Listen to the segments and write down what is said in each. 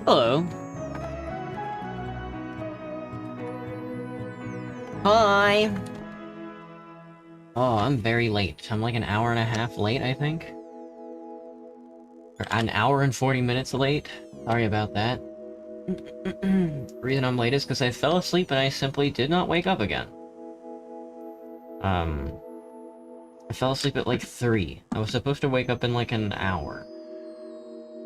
Hello. Hi. Oh, I'm very late. I'm like an hour and a half late, I think. Or an hour and 40 minutes late. Sorry about that. The reason I'm late is because I fell asleep and I simply did not wake up again. I fell asleep at like 3. I was supposed to wake up in like an hour.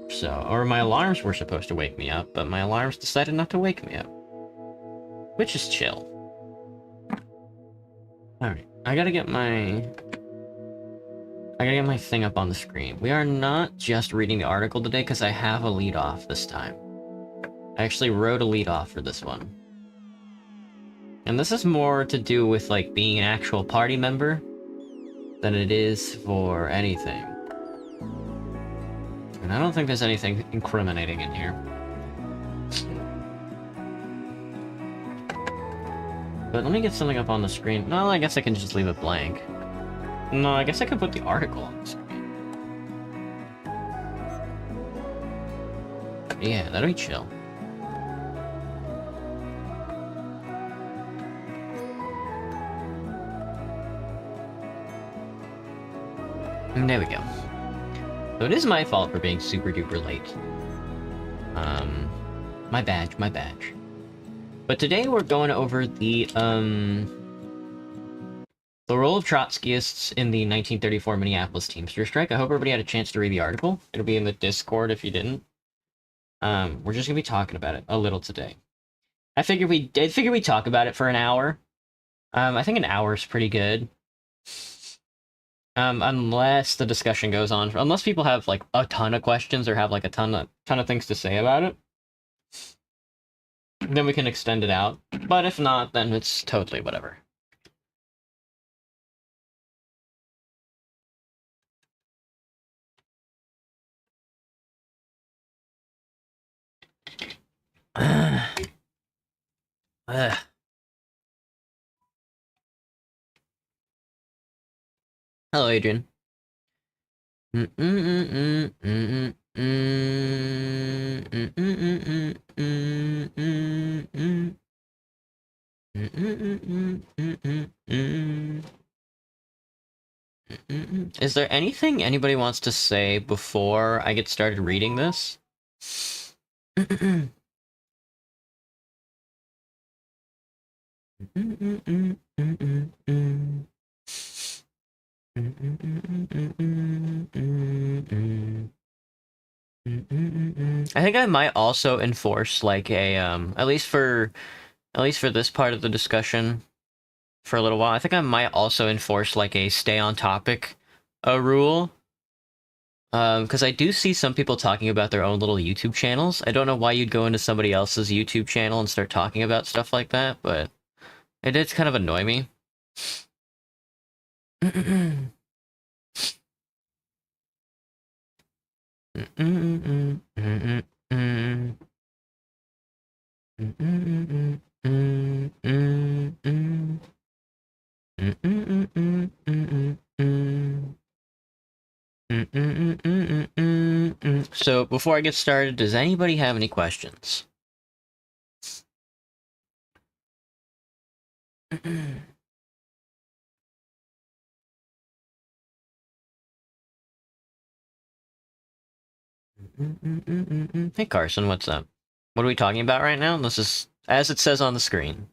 So, or my alarms were supposed to wake me up, but my alarms decided not to wake me up. Which is chill. Alright, I gotta get my I gotta get my thing up on the screen. We are not just reading the article today because I have a lead off this time. I actually wrote a lead off for this one. And this is more to do with, like, being an actual party member than it is for anything. And I don't think there's anything incriminating in here. But let me get something up on the screen. No, I guess I can just leave it blank. No, I guess I could put the article on the screen. Yeah, that'd be chill. And there we go. So it is my fault for being super duper late. My badge. But today we're going over the role of Trotskyists in the 1934 Minneapolis Teamsters Strike. I hope everybody had a chance to read the article. It'll be in the Discord if you didn't. We're just gonna be talking about it a little today. I figured we'd talk about it for an hour. I think an hour is pretty good. Unless the discussion goes on, unless people have like a ton of questions or have like a ton of things to say about it, then we can extend it out. But if not, then it's totally whatever. Hello, Adrian. Is there anything anybody wants to say before I get started reading this? I think I might also enforce like a at least for this part of the discussion for a little while. I think I might also enforce like a stay on topic rule. Because I do see some people talking about their own little YouTube channels. I don't know why you'd go into somebody else's YouTube channel and start talking about stuff like that, but it did kind of annoy me. So before I get started, does anybody have any questions? Hey Carson, what's up? What are we talking about right now? This is as it says on the screen.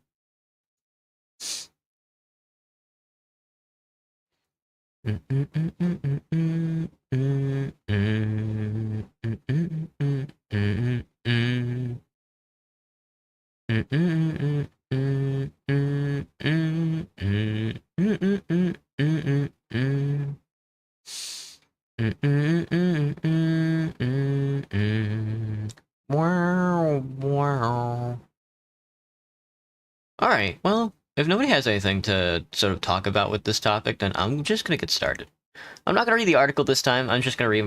Alright, well, if nobody has anything to sort of talk about with this topic, then I'm just gonna get started. I'm not gonna read the article this time, I'm just gonna read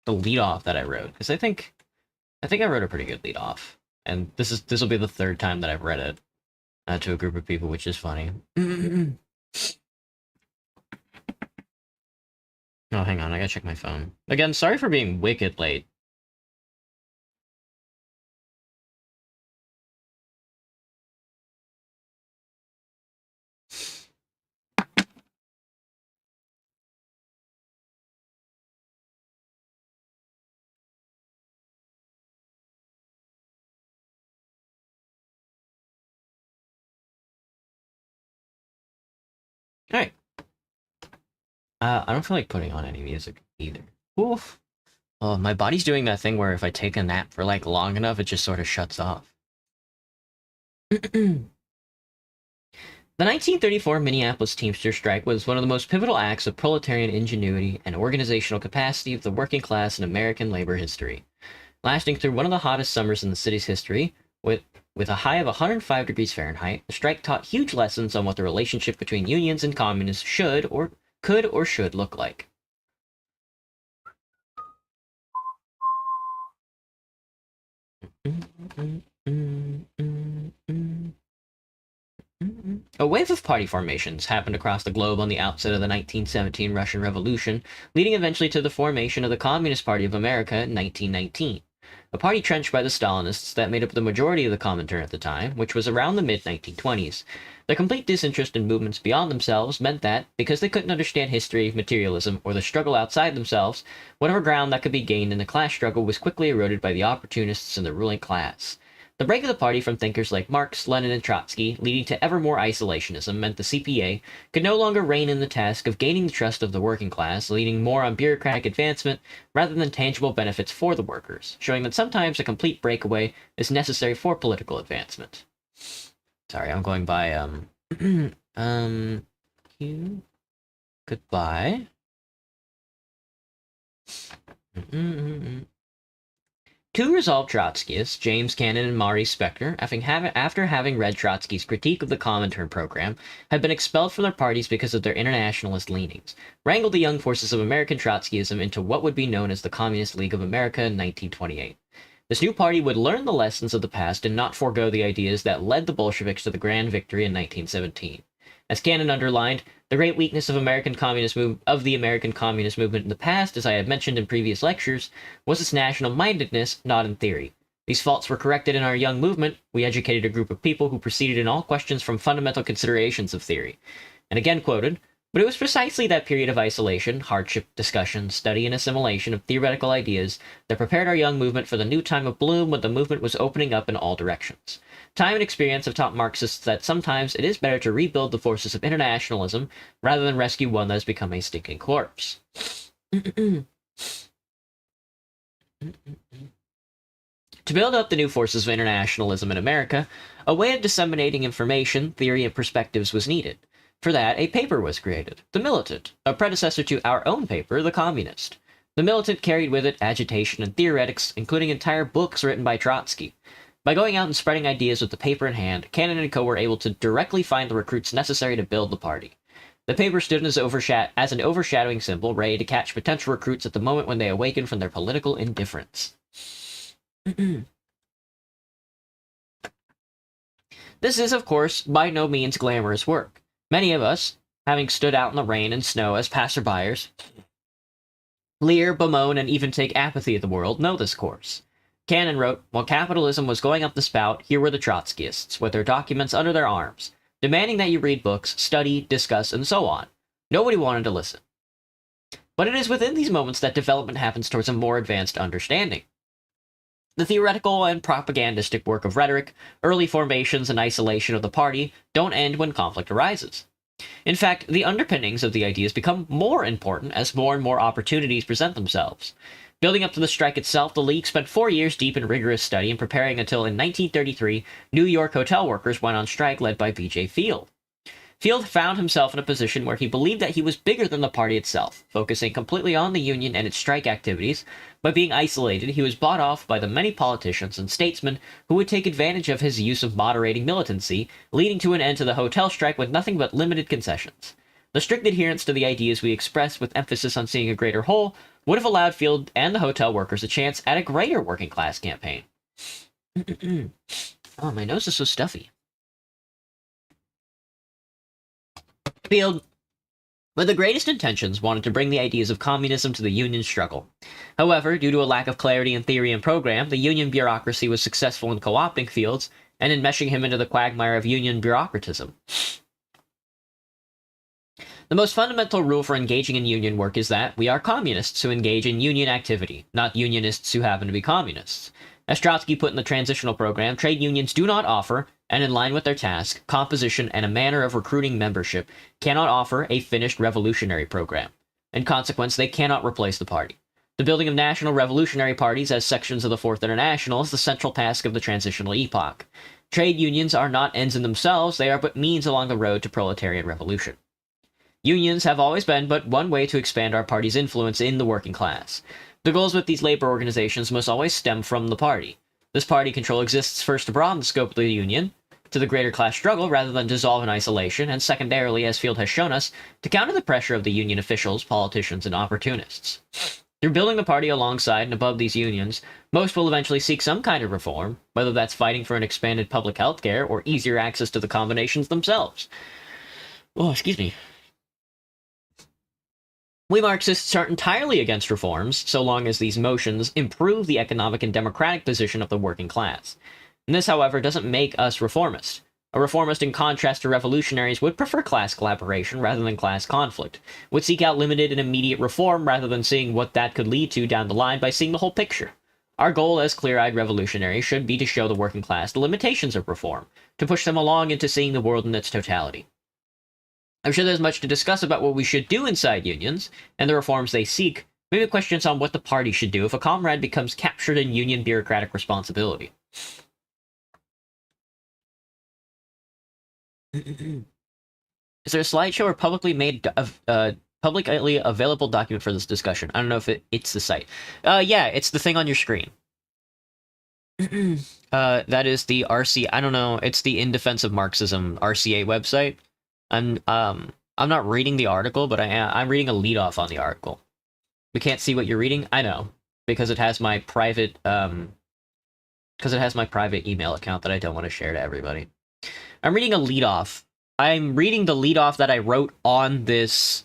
the lead off that I wrote, because I think I wrote a pretty good lead off. And this will be the third time that I've read it to a group of people, which is funny. Oh, hang on, I gotta check my phone. Again, sorry for being wicked late. Alright. I don't feel like putting on any music either. Oof. Oh, my body's doing that thing where if I take a nap for like long enough, it just sort of shuts off. The 1934 Minneapolis Teamsters Strike was one of the most pivotal acts of proletarian ingenuity and organizational capacity of the working class in American labor history. Lasting through one of the hottest summers in the city's history, with a high of 105 degrees Fahrenheit, the strike taught huge lessons on what the relationship between unions and communists could or should look like. A wave of party formations happened across the globe on the outset of the 1917 Russian Revolution, leading eventually to the formation of the Communist Party of America in 1919. A party trenched by the Stalinists that made up the majority of the Comintern at the time, which was around the mid-1920s. Their complete disinterest in movements beyond themselves meant that, because they couldn't understand history, materialism, or the struggle outside themselves, whatever ground that could be gained in the class struggle was quickly eroded by the opportunists and the ruling class. The break of the party from thinkers like Marx, Lenin, and Trotsky, leading to ever more isolationism, meant the CPA could no longer rein in the task of gaining the trust of the working class, leaning more on bureaucratic advancement rather than tangible benefits for the workers, showing that sometimes a complete breakaway is necessary for political advancement. Sorry, I'm going by, goodbye. Two resolved Trotskyists, James Cannon and Maurice Spector, after having read Trotsky's critique of the Comintern program, had been expelled from their parties because of their internationalist leanings, wrangled the young forces of American Trotskyism into what would be known as the Communist League of America in 1928. This new party would learn the lessons of the past and not forego the ideas that led the Bolsheviks to the grand victory in 1917. As Cannon underlined, the great weakness of the American Communist movement in the past, as I have mentioned in previous lectures, was its national-mindedness, not in theory. These faults were corrected in our young movement. We educated a group of people who proceeded in all questions from fundamental considerations of theory. And again quoted, but it was precisely that period of isolation, hardship, discussion, study, and assimilation of theoretical ideas that prepared our young movement for the new time of bloom when the movement was opening up in all directions. Time and experience have taught Marxists that sometimes it is better to rebuild the forces of internationalism rather than rescue one that has become a stinking corpse. To build up the new forces of internationalism in America, a way of disseminating information, theory, and perspectives was needed. For that, a paper was created, The Militant, a predecessor to our own paper, The Communist. The Militant carried with it agitation and theoretics, including entire books written by Trotsky. By going out and spreading ideas with the paper in hand, Cannon and co. were able to directly find the recruits necessary to build the party. The paper stood as an overshadowing symbol, ready to catch potential recruits at the moment when they awakened from their political indifference. This is, of course, by no means glamorous work. Many of us, having stood out in the rain and snow as passerbyers, leer, bemoan, and even take apathy of the world, know this course. Cannon wrote, while capitalism was going up the spout, here were the Trotskyists, with their documents under their arms, demanding that you read books, study, discuss, and so on. Nobody wanted to listen. But it is within these moments that development happens towards a more advanced understanding. The theoretical and propagandistic work of rhetoric, early formations and isolation of the party don't end when conflict arises. In fact, the underpinnings of the ideas become more important as more and more opportunities present themselves. Building up to the strike itself, the League spent 4 years deep in rigorous study and preparing until in 1933, New York hotel workers went on strike led by B.J. Field. Field found himself in a position where he believed that he was bigger than the party itself, focusing completely on the union and its strike activities. By being isolated, he was bought off by the many politicians and statesmen who would take advantage of his use of moderating militancy, leading to an end to the hotel strike with nothing but limited concessions. The strict adherence to the ideas we express with emphasis on seeing a greater whole would have allowed Field and the hotel workers a chance at a greater working class campaign. Oh, my nose is so stuffy. Field, with the greatest intentions, wanted to bring the ideas of communism to the union struggle. However, due to a lack of clarity in theory and program, the union bureaucracy was successful in co-opting Fields and in meshing him into the quagmire of union bureaucratism. The most fundamental rule for engaging in union work is that we are communists who engage in union activity, not unionists who happen to be communists. As Trotsky put in the transitional program, trade unions do not offer, and in line with their task, composition, and a manner of recruiting membership, cannot offer a finished revolutionary program. In consequence, they cannot replace the party. The building of national revolutionary parties as sections of the Fourth International is the central task of the transitional epoch. Trade unions are not ends in themselves, they are but means along the road to proletarian revolution. Unions have always been but one way to expand our party's influence in the working class. The goals with these labor organizations must always stem from the party. This party control exists first to broaden the scope of the union to the greater class struggle rather than dissolve in isolation, and secondarily, as Field has shown us, to counter the pressure of the union officials, politicians, and opportunists. Through building the party alongside and above these unions, most will eventually seek some kind of reform, whether that's fighting for an expanded public health care or easier access to the combinations themselves. Oh, excuse me. We Marxists aren't entirely against reforms, so long as these motions improve the economic and democratic position of the working class. And this, however, doesn't make us reformists. A reformist, in contrast to revolutionaries, would prefer class collaboration rather than class conflict, would seek out limited and immediate reform rather than seeing what that could lead to down the line by seeing the whole picture. Our goal as clear-eyed revolutionaries should be to show the working class the limitations of reform, to push them along into seeing the world in its totality. I'm sure there's much to discuss about what we should do inside unions, and the reforms they seek, maybe questions on what the party should do if a comrade becomes captured in union bureaucratic responsibility. Is there a slideshow or publicly available document for this discussion? I don't know if it's the site. Yeah, it's the thing on your screen. That is the RC. I don't know. It's the In Defense of Marxism RCA website. I'm not reading the article, but I'm reading a lead-off on the article. We can't see what you're reading. I know, because it has my private email account that I don't want to share to everybody. I'm reading a lead-off. I'm reading the lead-off that I wrote on this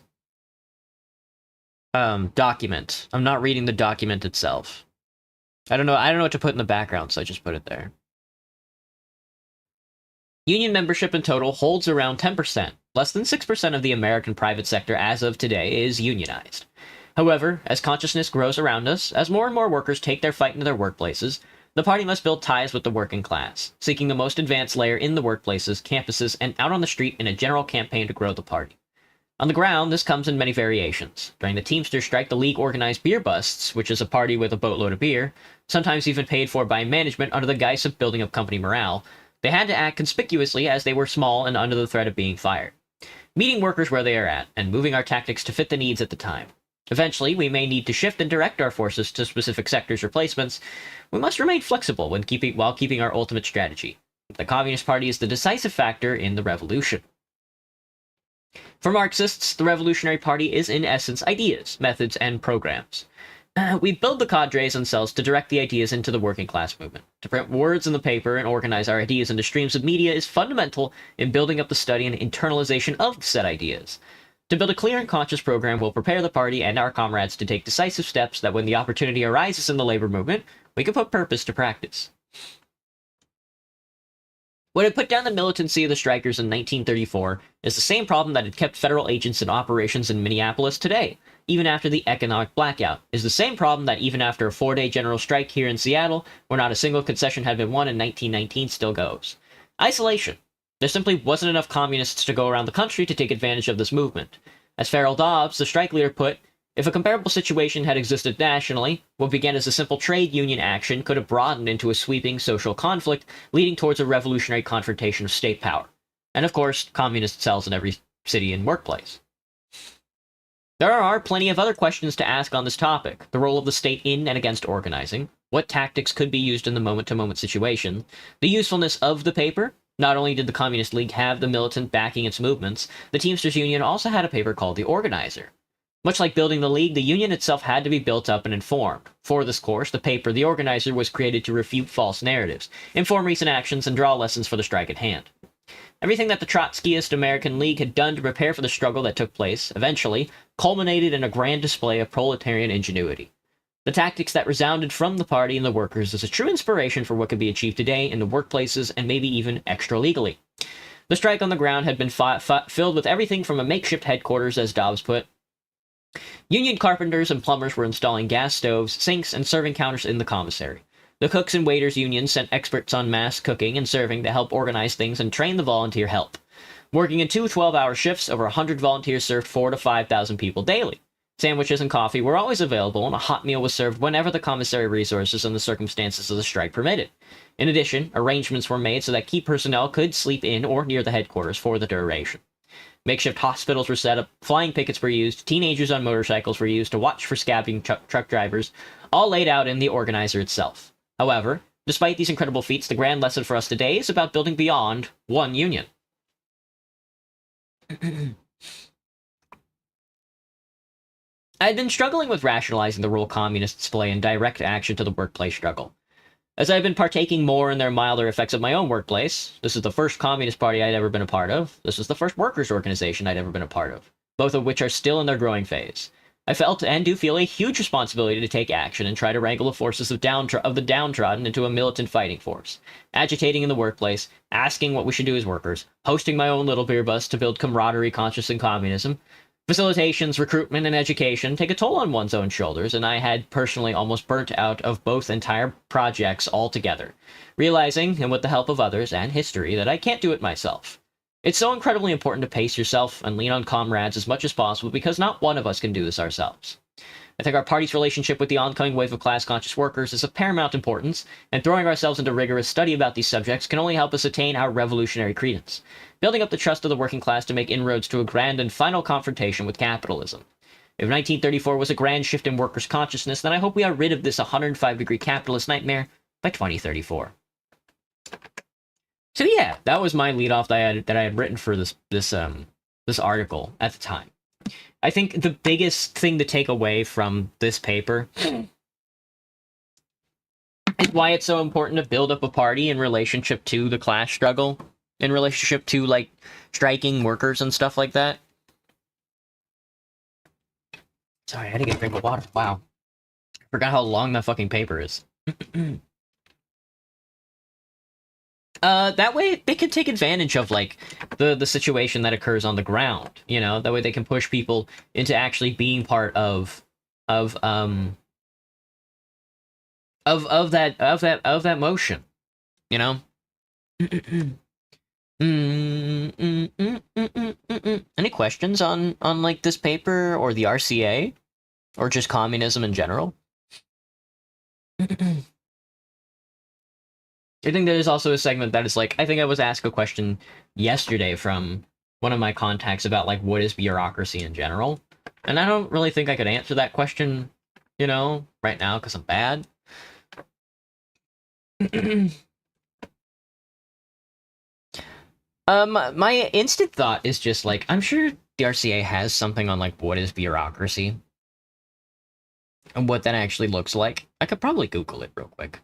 document. I'm not reading the document itself. I don't know what to put in the background, so I just put it there. Union membership in total holds around 10%. Less than 6% of the American private sector as of today is unionized. However, as consciousness grows around us, as more and more workers take their fight into their workplaces, the party must build ties with the working class, seeking the most advanced layer in the workplaces, campuses, and out on the street in a general campaign to grow the party. On the ground, this comes in many variations. During the Teamsters Strike, the League organized beer busts, which is a party with a boatload of beer, sometimes even paid for by management under the guise of building up company morale. They had to act conspicuously as they were small and under the threat of being fired. Meeting workers where they are at, and moving our tactics to fit the needs at the time. Eventually, we may need to shift and direct our forces to specific sectors or placements. We must remain flexible while keeping our ultimate strategy. The Communist Party is the decisive factor in the revolution. For Marxists, the Revolutionary Party is in essence ideas, methods, and programs. We build the cadres and cells to direct the ideas into the working class movement. To print words in the paper and organize our ideas into streams of media is fundamental in building up the study and internalization of said ideas. To build a clear and conscious program will prepare the party and our comrades to take decisive steps that when the opportunity arises in the labor movement, we can put purpose to practice. What had put down the militancy of the strikers in 1934 is the same problem that had kept federal agents in operations in Minneapolis today, even after the economic blackout, is the same problem that even after a 4-day general strike here in Seattle, where not a single concession had been won in 1919, still goes. Isolation. There simply wasn't enough communists to go around the country to take advantage of this movement. As Farrell Dobbs, the strike leader, put, if a comparable situation had existed nationally, what began as a simple trade union action could have broadened into a sweeping social conflict, leading towards a revolutionary confrontation of state power. And of course, communist cells in every city and workplace. There are plenty of other questions to ask on this topic. The role of the state in and against organizing, what tactics could be used in the moment-to-moment situation, the usefulness of the paper. Not only did the Communist League have the militant backing its movements, the Teamsters Union also had a paper called The Organizer. Much like building the League, the Union itself had to be built up and informed. For this course, the paper The Organizer was created to refute false narratives, inform recent actions, and draw lessons for the strike at hand. Everything that the Trotskyist American League had done to prepare for the struggle that took place, eventually, culminated in a grand display of proletarian ingenuity. The tactics that resounded from the party and the workers is a true inspiration for what could be achieved today in the workplaces and maybe even extra-legally. The strike on the ground had been filled with everything from a makeshift headquarters, as Dobbs put. Union carpenters and plumbers were installing gas stoves, sinks, and serving counters in the commissary. The Cooks and Waiters Union sent experts on mass cooking and serving to help organize things and train the volunteer help. Working in 2 12-hour shifts, over 100 volunteers served 4,000 to 5,000 people daily. Sandwiches and coffee were always available, and a hot meal was served whenever the commissary resources and the circumstances of the strike permitted. In addition, arrangements were made so that key personnel could sleep in or near the headquarters for the duration. Makeshift hospitals were set up, flying pickets were used, teenagers on motorcycles were used to watch for scabbing truck drivers, all laid out in the organizer itself. However, despite these incredible feats, the grand lesson for us today is about building beyond one union. I had been struggling with rationalizing the role communists play in direct action to the workplace struggle. As I had been partaking more in their milder effects of my own workplace, this is the first communist party I'd ever been a part of, this is the first workers' organization I'd ever been a part of, both of which are still in their growing phase. I felt and do feel a huge responsibility to take action and try to wrangle the forces of the downtrodden into a militant fighting force, agitating in the workplace, asking what we should do as workers, hosting my own little beer bus to build camaraderie conscious in communism. Facilitations, recruitment, and education take a toll on one's own shoulders, and I had personally almost burnt out of both entire projects altogether, realizing, and with the help of others and history, that I can't do it myself. It's so incredibly important to pace yourself and lean on comrades as much as possible because not one of us can do this ourselves. I think our party's relationship with the oncoming wave of class-conscious workers is of paramount importance, and throwing ourselves into rigorous study about these subjects can only help us attain our revolutionary credence, building up the trust of the working class to make inroads to a grand and final confrontation with capitalism. If 1934 was a grand shift in workers' consciousness, then I hope we are rid of this 105-degree capitalist nightmare by 2034. So yeah, that was my leadoff that I had written for this article at the time. I think the biggest thing to take away from this paper is why it's so important to build up a party in relationship to the class struggle, in relationship to, like, striking workers and stuff like that. Sorry, I had to get a drink of water. Wow. I forgot how long that fucking paper is. That way they can take advantage of, like, the situation that occurs on the ground, you know? That way they can push people into actually being part of that motion, you know? Any questions on like this paper or the RCA or just communism in general? I think there's also a segment that is like, I think I was asked a question yesterday from one of my contacts about, like, what is bureaucracy in general? And I don't really think I could answer that question, you know, right now, because I'm bad. My instant thought is just, like, I'm sure the RCA has something on, like, what is bureaucracy? And what that actually looks like. I could probably Google it real quick.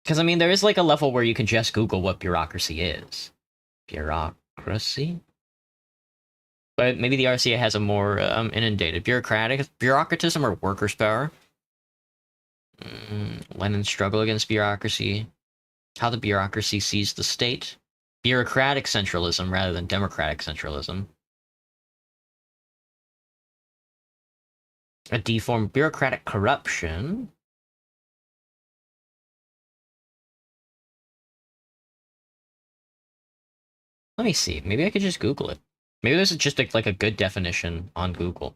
Because, I mean, there is, like, a level where you can just Google what bureaucracy is. Bureaucracy? But maybe the RCA has a more inundated. Bureaucratism or workers' power? Lenin's struggle against bureaucracy. How the bureaucracy sees the state. Bureaucratic centralism rather than democratic centralism. A deformed bureaucratic corruption. Let me see. Maybe I could just Google it. Maybe there's just like a good definition on Google.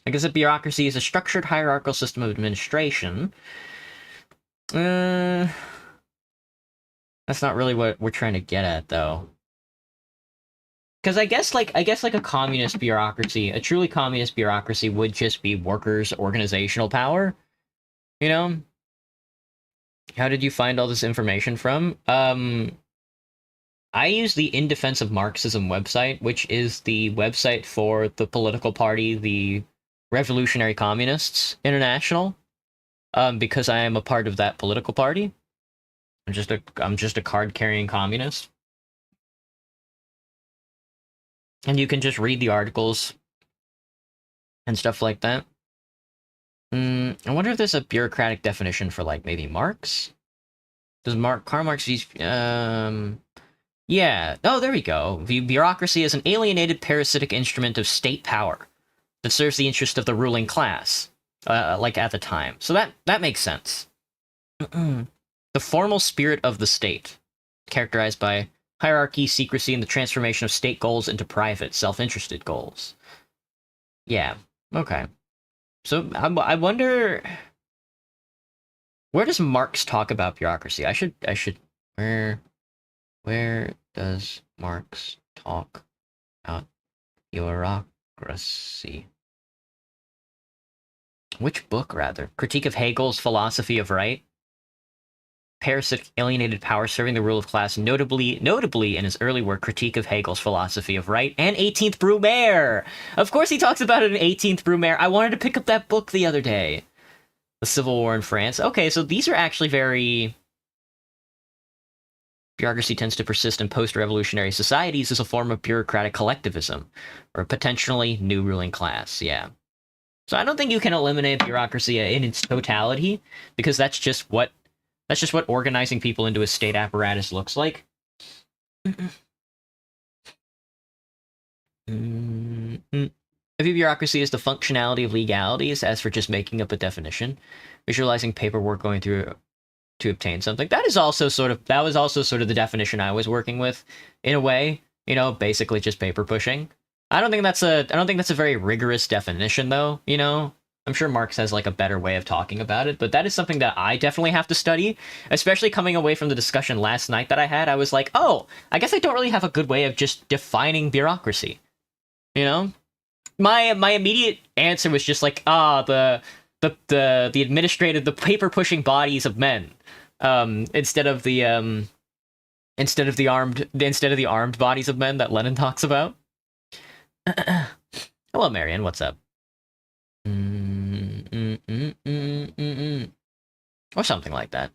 I guess a bureaucracy is a structured hierarchical system of administration. That's not really what we're trying to get at, though. Because I guess like a communist bureaucracy, a truly communist bureaucracy would just be workers' organizational power. You know? How did you find all this information from? I use the In Defense of Marxism website, which is the website for the political party, the Revolutionary Communists International, because I am a part of that political party. I'm just a card-carrying communist. And you can just read the articles and stuff like that. I wonder if there's a bureaucratic definition for, like, maybe Marx? Does Karl Marx use... Yeah. Oh, there we go. Bureaucracy is an alienated parasitic instrument of state power that serves the interest of the ruling class, like at the time. So that makes sense. The formal spirit of the state, characterized by hierarchy, secrecy, and the transformation of state goals into private, self-interested goals. Yeah. Okay. So I wonder, where does Marx talk about bureaucracy? Where does Marx talk about bureaucracy? Which book, rather? Critique of Hegel's Philosophy of Right? Parasitic alienated power serving the rule of class, notably in his early work, Critique of Hegel's Philosophy of Right, and 18th Brumaire! Of course he talks about it in 18th Brumaire. I wanted to pick up that book the other day. The Civil War in France. Okay, so these are actually very... Bureaucracy tends to persist in post-revolutionary societies as a form of bureaucratic collectivism, or a potentially new ruling class, yeah. So I don't think you can eliminate bureaucracy in its totality, because that's just what organizing people into a state apparatus looks like. I view bureaucracy as the functionality of legalities, as for just making up a definition, visualizing paperwork going through to obtain something. That was also sort of the definition I was working with, in a way. You know, basically just paper pushing. I don't think that's a very rigorous definition, though. You know, I'm sure Marx has like a better way of talking about it, but that is something that I definitely have to study. Especially coming away from the discussion last night that I had, I was like, oh, I guess I don't really have a good way of just defining bureaucracy. You know, my immediate answer was just like, the paper pushing bodies of men, instead of the armed bodies of men that Lenin talks about. Hello, Marion. What's up? Or something like that.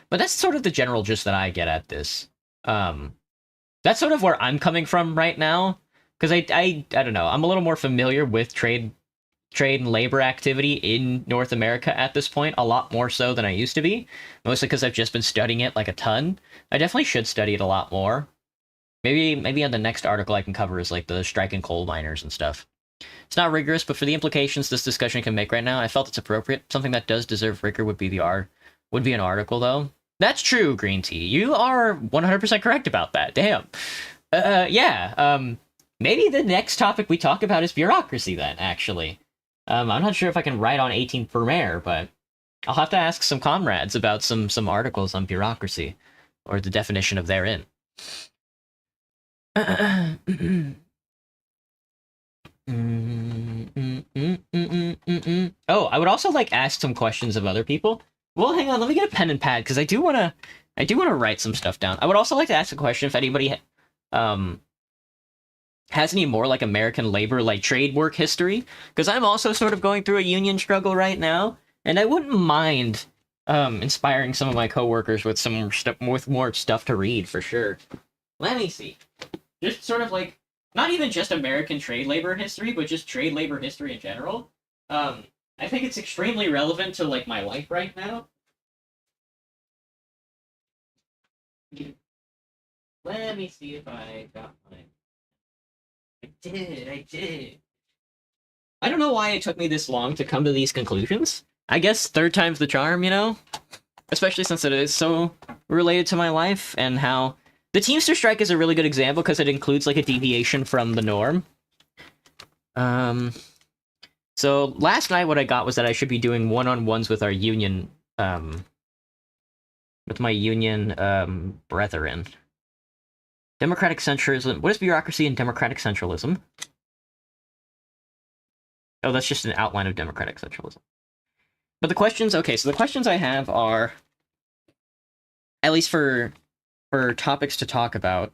But that's sort of the general gist that I get at this. That's sort of where I'm coming from right now, because I don't know. I'm a little more familiar with trade and labor activity in North America at this point, a lot more so than I used to be. Mostly because I've just been studying it like a ton. I definitely should study it a lot more. Maybe on the next article I can cover is like the strike and coal miners and stuff. It's not rigorous, but for the implications this discussion can make right now, I felt it's appropriate. Something that does deserve rigor would be an article, though. That's true, Green Tea. You are 100% correct about that. Damn. Yeah. Maybe the next topic we talk about is bureaucracy then, actually. I'm not sure if I can write on 18th Brumaire, but I'll have to ask some comrades about some articles on bureaucracy, or the definition of therein. Oh, I would also like ask some questions of other people. Well, hang on, let me get a pen and pad, because I do want to write some stuff down. I would also like to ask a question if anybody has any more like American labor, like trade work history, because I'm also sort of going through a union struggle right now, and I wouldn't mind inspiring some of my coworkers with with more stuff to read for sure. Let me see. Just sort of like, not even just American trade labor history, but just trade labor history in general. I think it's extremely relevant to like my life right now. Let me see if I got mine. I did. I don't know why it took me this long to come to these conclusions. I guess third time's the charm, you know? Especially since it is so related to my life, and how the Teamsters Strike is a really good example because it includes like a deviation from the norm. So last night what I got was that I should be doing one-on-ones with our union, with my union brethren. Democratic centralism. What is bureaucracy and democratic centralism? Oh, that's just an outline of democratic centralism. But the questions, okay, so the questions I have are, at least for topics to talk about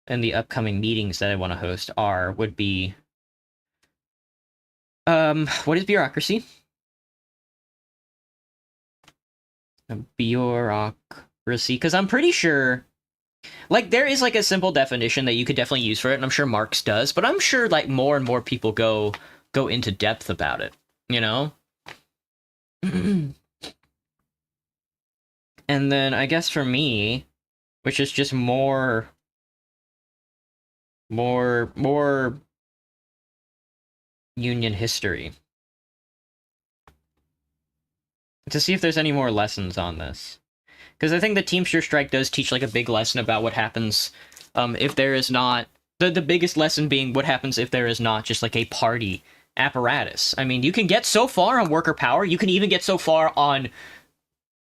in the upcoming meetings that I want to host, would be, what is bureaucracy? Bureaucracy, because I'm pretty sure, like, there is like a simple definition that you could definitely use for it, and I'm sure Marx does, but I'm sure like more and more people go into depth about it, you know? And then I guess for me, which is just more union history, to see if there's any more lessons on this. Because I think the Teamsters Strike does teach like a big lesson about what happens if there is not The biggest lesson being what happens if there is not just like a party apparatus. I mean, you can get so far on worker power, you can even get so far on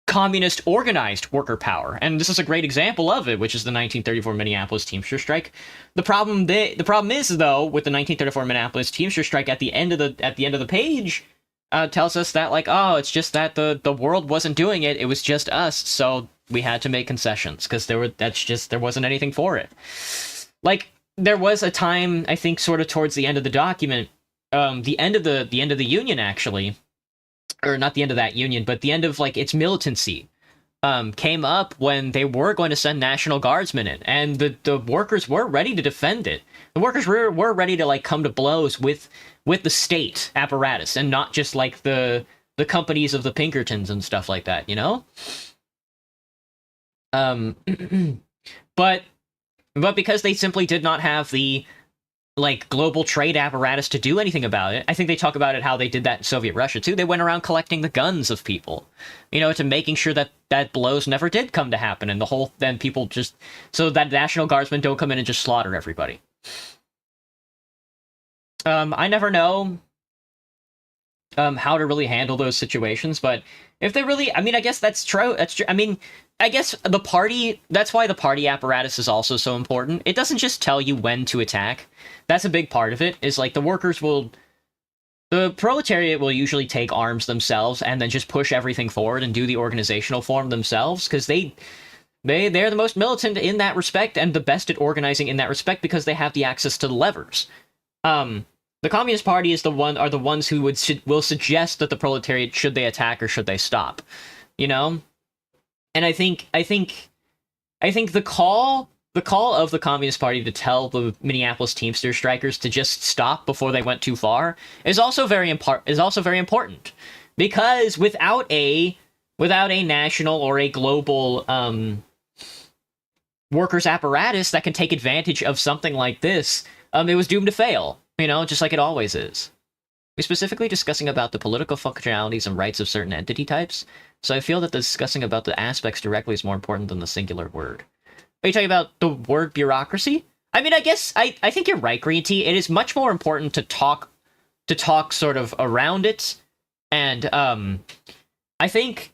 communist organized worker power, and this is a great example of it, which is the 1934 Minneapolis Teamsters Strike. The problem is though with the 1934 Minneapolis Teamsters Strike, at the end of the page, tells us that like, oh, it's just that the world wasn't doing it, it was just us, so we had to make concessions because there wasn't anything for it. Like, there was a time, I think, sort of towards the end of the document, the end of the Union, actually, or not the end of that Union, but the end of like its militancy, came up when they were going to send National Guardsmen in, and the workers were ready to defend it. The workers were ready to like come to blows with the state apparatus, and not just like the companies of the Pinkertons and stuff like that, you know? But because they simply did not have the like global trade apparatus to do anything about it. I think they talk about it how they did that in Soviet Russia too. They went around collecting the guns of people, you know, to making sure that blows never did come to happen, and then people just, so that National Guardsmen don't come in and just slaughter everybody. I never know how to really handle those situations, but if they really, I mean, I guess that's true. That's true. I mean, I guess that's why the party apparatus is also so important. It doesn't just tell you when to attack. That's a big part of it, is like the proletariat will usually take arms themselves and then just push everything forward and do the organizational form themselves, because they're the most militant in that respect and the best at organizing in that respect, because they have the access to the levers. The Communist Party are the ones who will suggest that the proletariat, should they attack or should they stop, you know? And I think the call of the Communist Party to tell the Minneapolis Teamsters strikers to just stop before they went too far is also very important, because without a national or a global workers apparatus that can take advantage of something like this, it was doomed to fail, you know, just like it always is. We're specifically discussing about the political functionalities and rights of certain entity types, so I feel that discussing about the aspects directly is more important than the singular word. Are you talking about the word bureaucracy? I mean, I guess I think you're right, Green Tea. It is much more important to talk sort of around it, and I think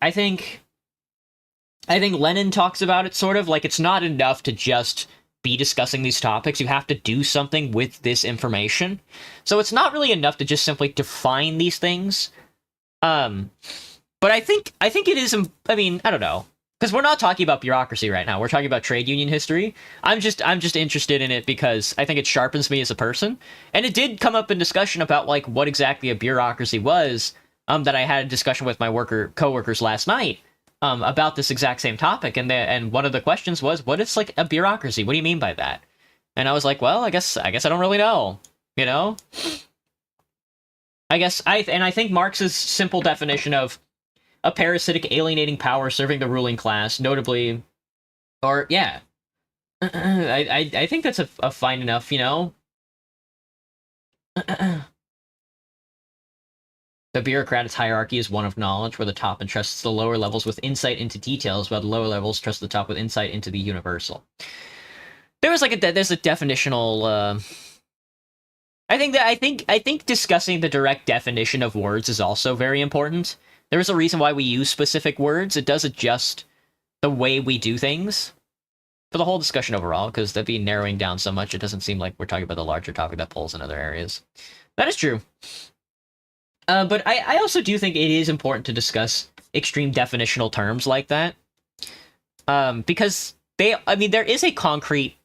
Lenin talks about it sort of like it's not enough to just be discussing these topics. You have to do something with this information. So it's not really enough to just simply define these things. But I think it is, I mean, I don't know. Because we're not talking about bureaucracy right now. We're talking about trade union history. I'm just interested in it because I think it sharpens me as a person. And it did come up in discussion about like what exactly a bureaucracy was, that I had a discussion with my coworkers last night. About this exact same topic, and one of the questions was, what is like a bureaucracy? What do you mean by that? And I was like, well, I guess I don't really know, you know? I think Marx's simple definition of a parasitic alienating power serving the ruling class, notably, or yeah, I think that's a fine enough, you know? The bureaucrat's hierarchy is one of knowledge, where the top entrusts the lower levels with insight into details, while the lower levels trust the top with insight into the universal. There's a definitional. I think discussing the direct definition of words is also very important. There is a reason why we use specific words. It does adjust the way we do things for the whole discussion overall, because that'd be narrowing down so much. It doesn't seem like we're talking about the larger topic that pulls in other areas. That is true. But I also do think it is important to discuss extreme definitional terms like that. Because there is a concrete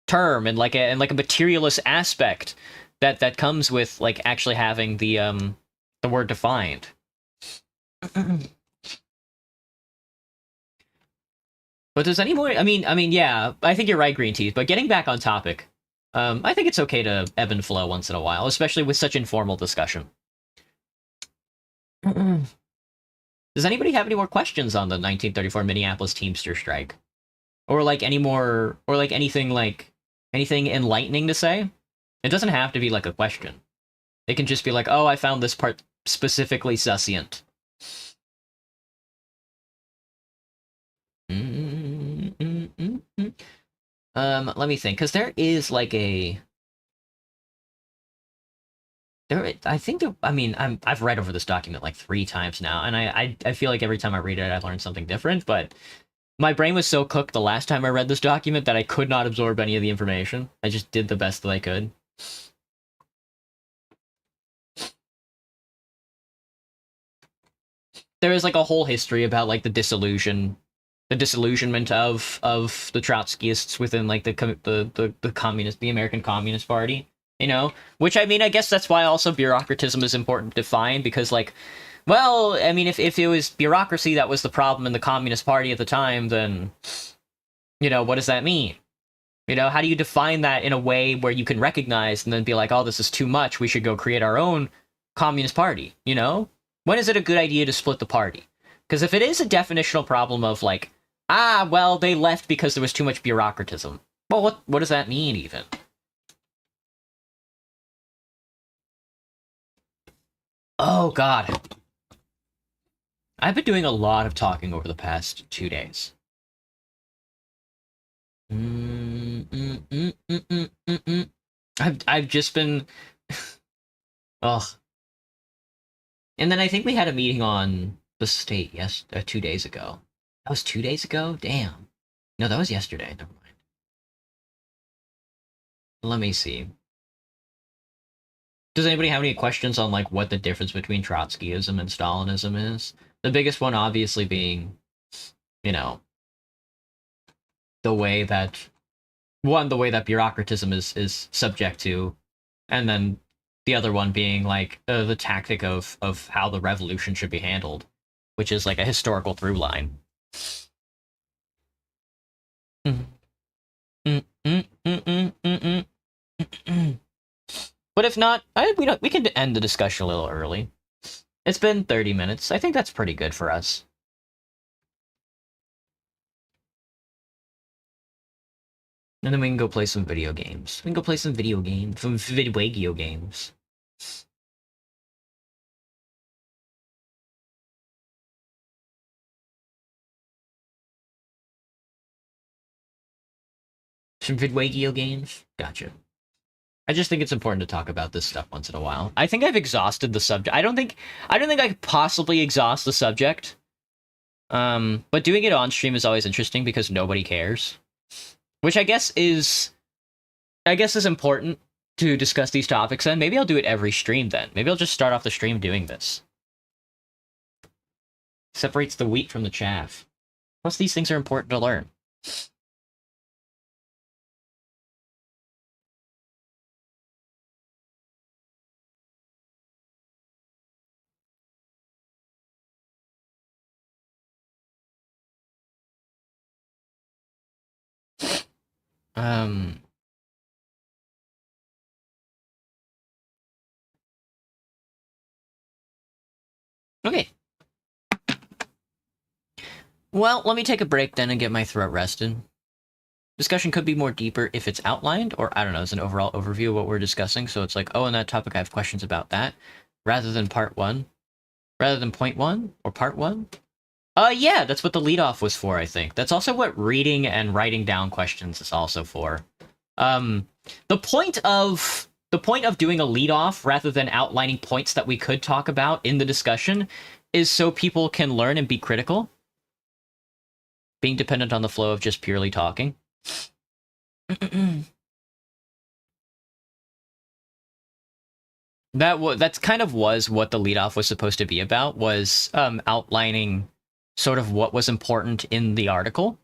term and like a materialist aspect that comes with like actually having the word defined. But does anyone, I mean, yeah, I think you're right, Green Teeth, but getting back on topic, I think it's okay to ebb and flow once in a while, especially with such informal discussion. Does anybody have any more questions on the 1934 Minneapolis Teamster Strike? Or like any more, or like anything enlightening to say? It doesn't have to be like a question. It can just be like, oh, I found this part specifically succinct. Let me think, because there is like a... I think I mean, I've read over this document like 3 times now, and I feel like every time I read it, I learn something different, but my brain was so cooked the last time I read this document that I could not absorb any of the information. I just did the best that I could. There is like a whole history about like the disillusionment of the Trotskyists within like the communist, the American Communist Party, you know? Which, I mean, I guess that's why also bureaucratism is important to define, because like, well, I mean, if it was bureaucracy that was the problem in the Communist Party at the time, then, you know, what does that mean? You know, how do you define that in a way where you can recognize and then be like, oh, this is too much, we should go create our own Communist Party, you know? When is it a good idea to split the party? Because if it is a definitional problem of like, ah, well, they left because there was too much bureaucratism. Well, what does that mean, even? Oh, God. I've been doing a lot of talking over the past 2 days. I've just been... Ugh. And then I think we had a meeting on the state, 2 days ago. That was 2 days ago? Damn. No, that was yesterday. Never mind. Let me see. Does anybody have any questions on like what the difference between Trotskyism and Stalinism is? The biggest one obviously being, you know, the way that bureaucratism is subject to, and then the other one being like the tactic of how the revolution should be handled, which is like a historical through line. But if not, we can end the discussion a little early. It's been 30 minutes. I think that's pretty good for us. And then we can go play some video games. We can go play some video games, some video games. Some video games? Gotcha. I just think it's important to talk about this stuff once in a while. I think I've exhausted the subject. I don't think I could possibly exhaust the subject. But doing it on stream is always interesting because nobody cares. Which I guess is important to discuss these topics, and maybe I'll do it every stream then. Maybe I'll just start off the stream doing this. Separates the wheat from the chaff. Plus, these things are important to learn. Okay. Well, let me take a break then and get my throat rested. Discussion could be more deeper if it's outlined, or I don't know, as an overall overview of what we're discussing. So it's like, oh, on that topic, I have questions about that, rather than part one, rather than point one or part one. Yeah, that's what the leadoff was for, I think. That's also what reading and writing down questions is also for. The point of doing a leadoff rather than outlining points that we could talk about in the discussion is so people can learn and be critical. Being dependent on the flow of just purely talking. That's kind of was what the leadoff was supposed to be about, was outlining sort of what was important in the article.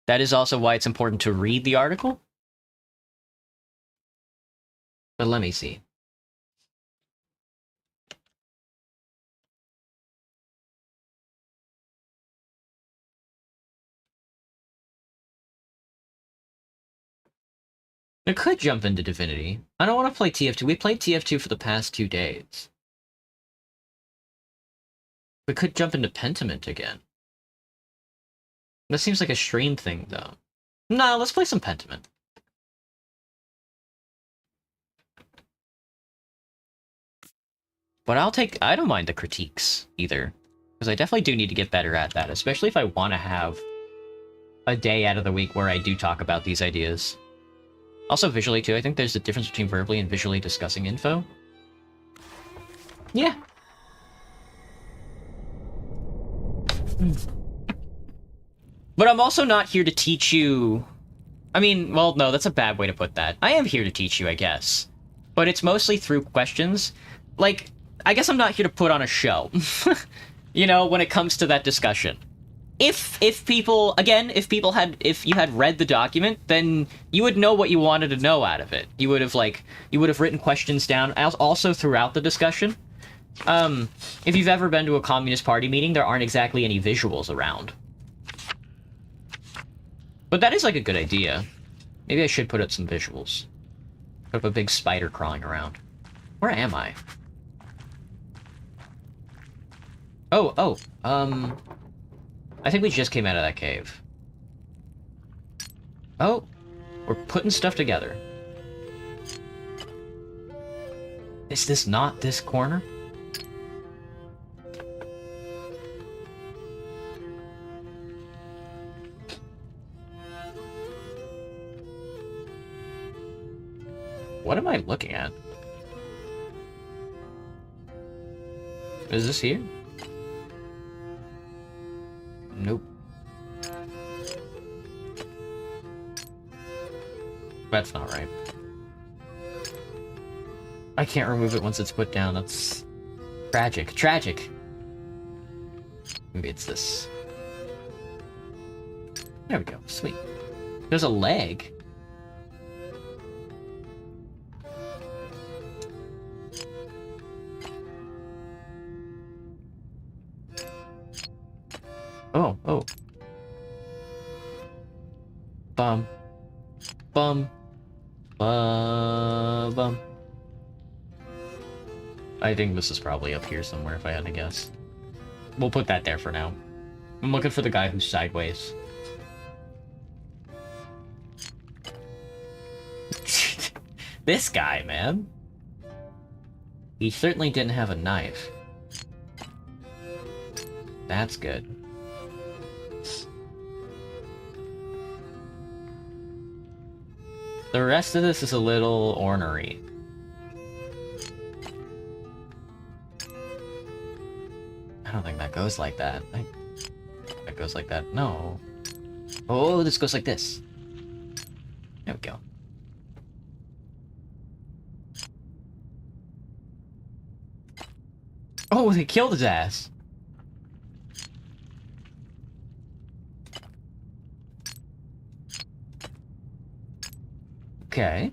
That is also why it's important to read the article. But let me see. I could jump into Divinity. I don't want to play TF2. We played TF2 for the past 2 days. We could jump into Pentiment again. That seems like a stream thing, though. No, let's play some Pentiment. But I don't mind the critiques, either. Because I definitely do need to get better at that, especially if I want to have a day out of the week where I do talk about these ideas. Also visually, too. I think there's a difference between verbally and visually discussing info. Yeah. But I'm also not here to teach you... I mean, well, no, that's a bad way to put that. I am here to teach you, I guess. But it's mostly through questions. Like, I guess I'm not here to put on a show. You know, when it comes to that discussion. If you had read the document, then you would know what you wanted to know out of it. You would have written questions down, also throughout the discussion. If you've ever been to a Communist Party meeting, there aren't exactly any visuals around. But that is like a good idea. Maybe I should put up some visuals. Put up a big spider crawling around. Where am I? I think we just came out of that cave. Oh, we're putting stuff together. Is this not this corner? What am I looking at? Is this here? Nope. That's not right. I can't remove it once it's put down. That's tragic. Tragic. Maybe it's this. There we go. Sweet. There's a leg. Oh. Bum. Bum. Bum. I think this is probably up here somewhere, if I had to guess. We'll put that there for now. I'm looking for the guy who's sideways. This guy, man. He certainly didn't have a knife. That's good. The rest of this is a little ornery. I don't think that goes like that. That goes like that. No. Oh, this goes like this. There we go. Oh, they killed his ass. Okay.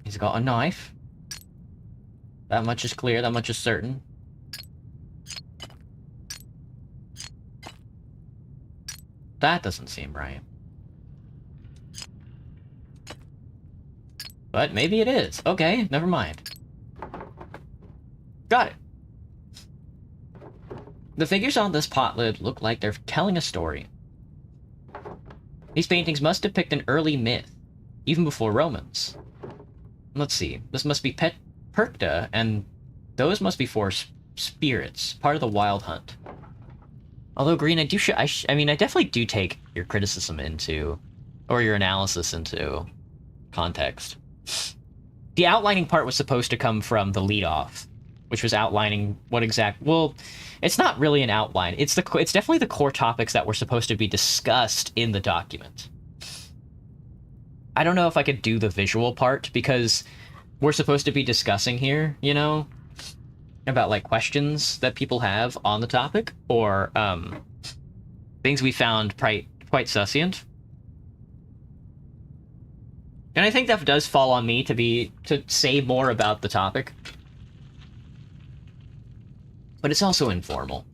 He's got a knife. That much is clear, that much is certain. That doesn't seem right. But maybe it is. Okay, never mind. Got it. The figures on this pot lid look like they're telling a story. These paintings must depict an early myth, even before Romans. Let's see, this must be Perkta, and those must be for spirits, part of the wild hunt. Although, Green, I definitely do take your criticism into, or your analysis into, context. The outlining part was supposed to come from the lead-off, which was outlining what well, it's not really an outline. It's definitely the core topics that were supposed to be discussed in the document. I don't know if I could do the visual part, because we're supposed to be discussing here, you know, about, like, questions that people have on the topic, or, things we found quite succinct. And I think that does fall on me to say more about the topic. But it's also informal.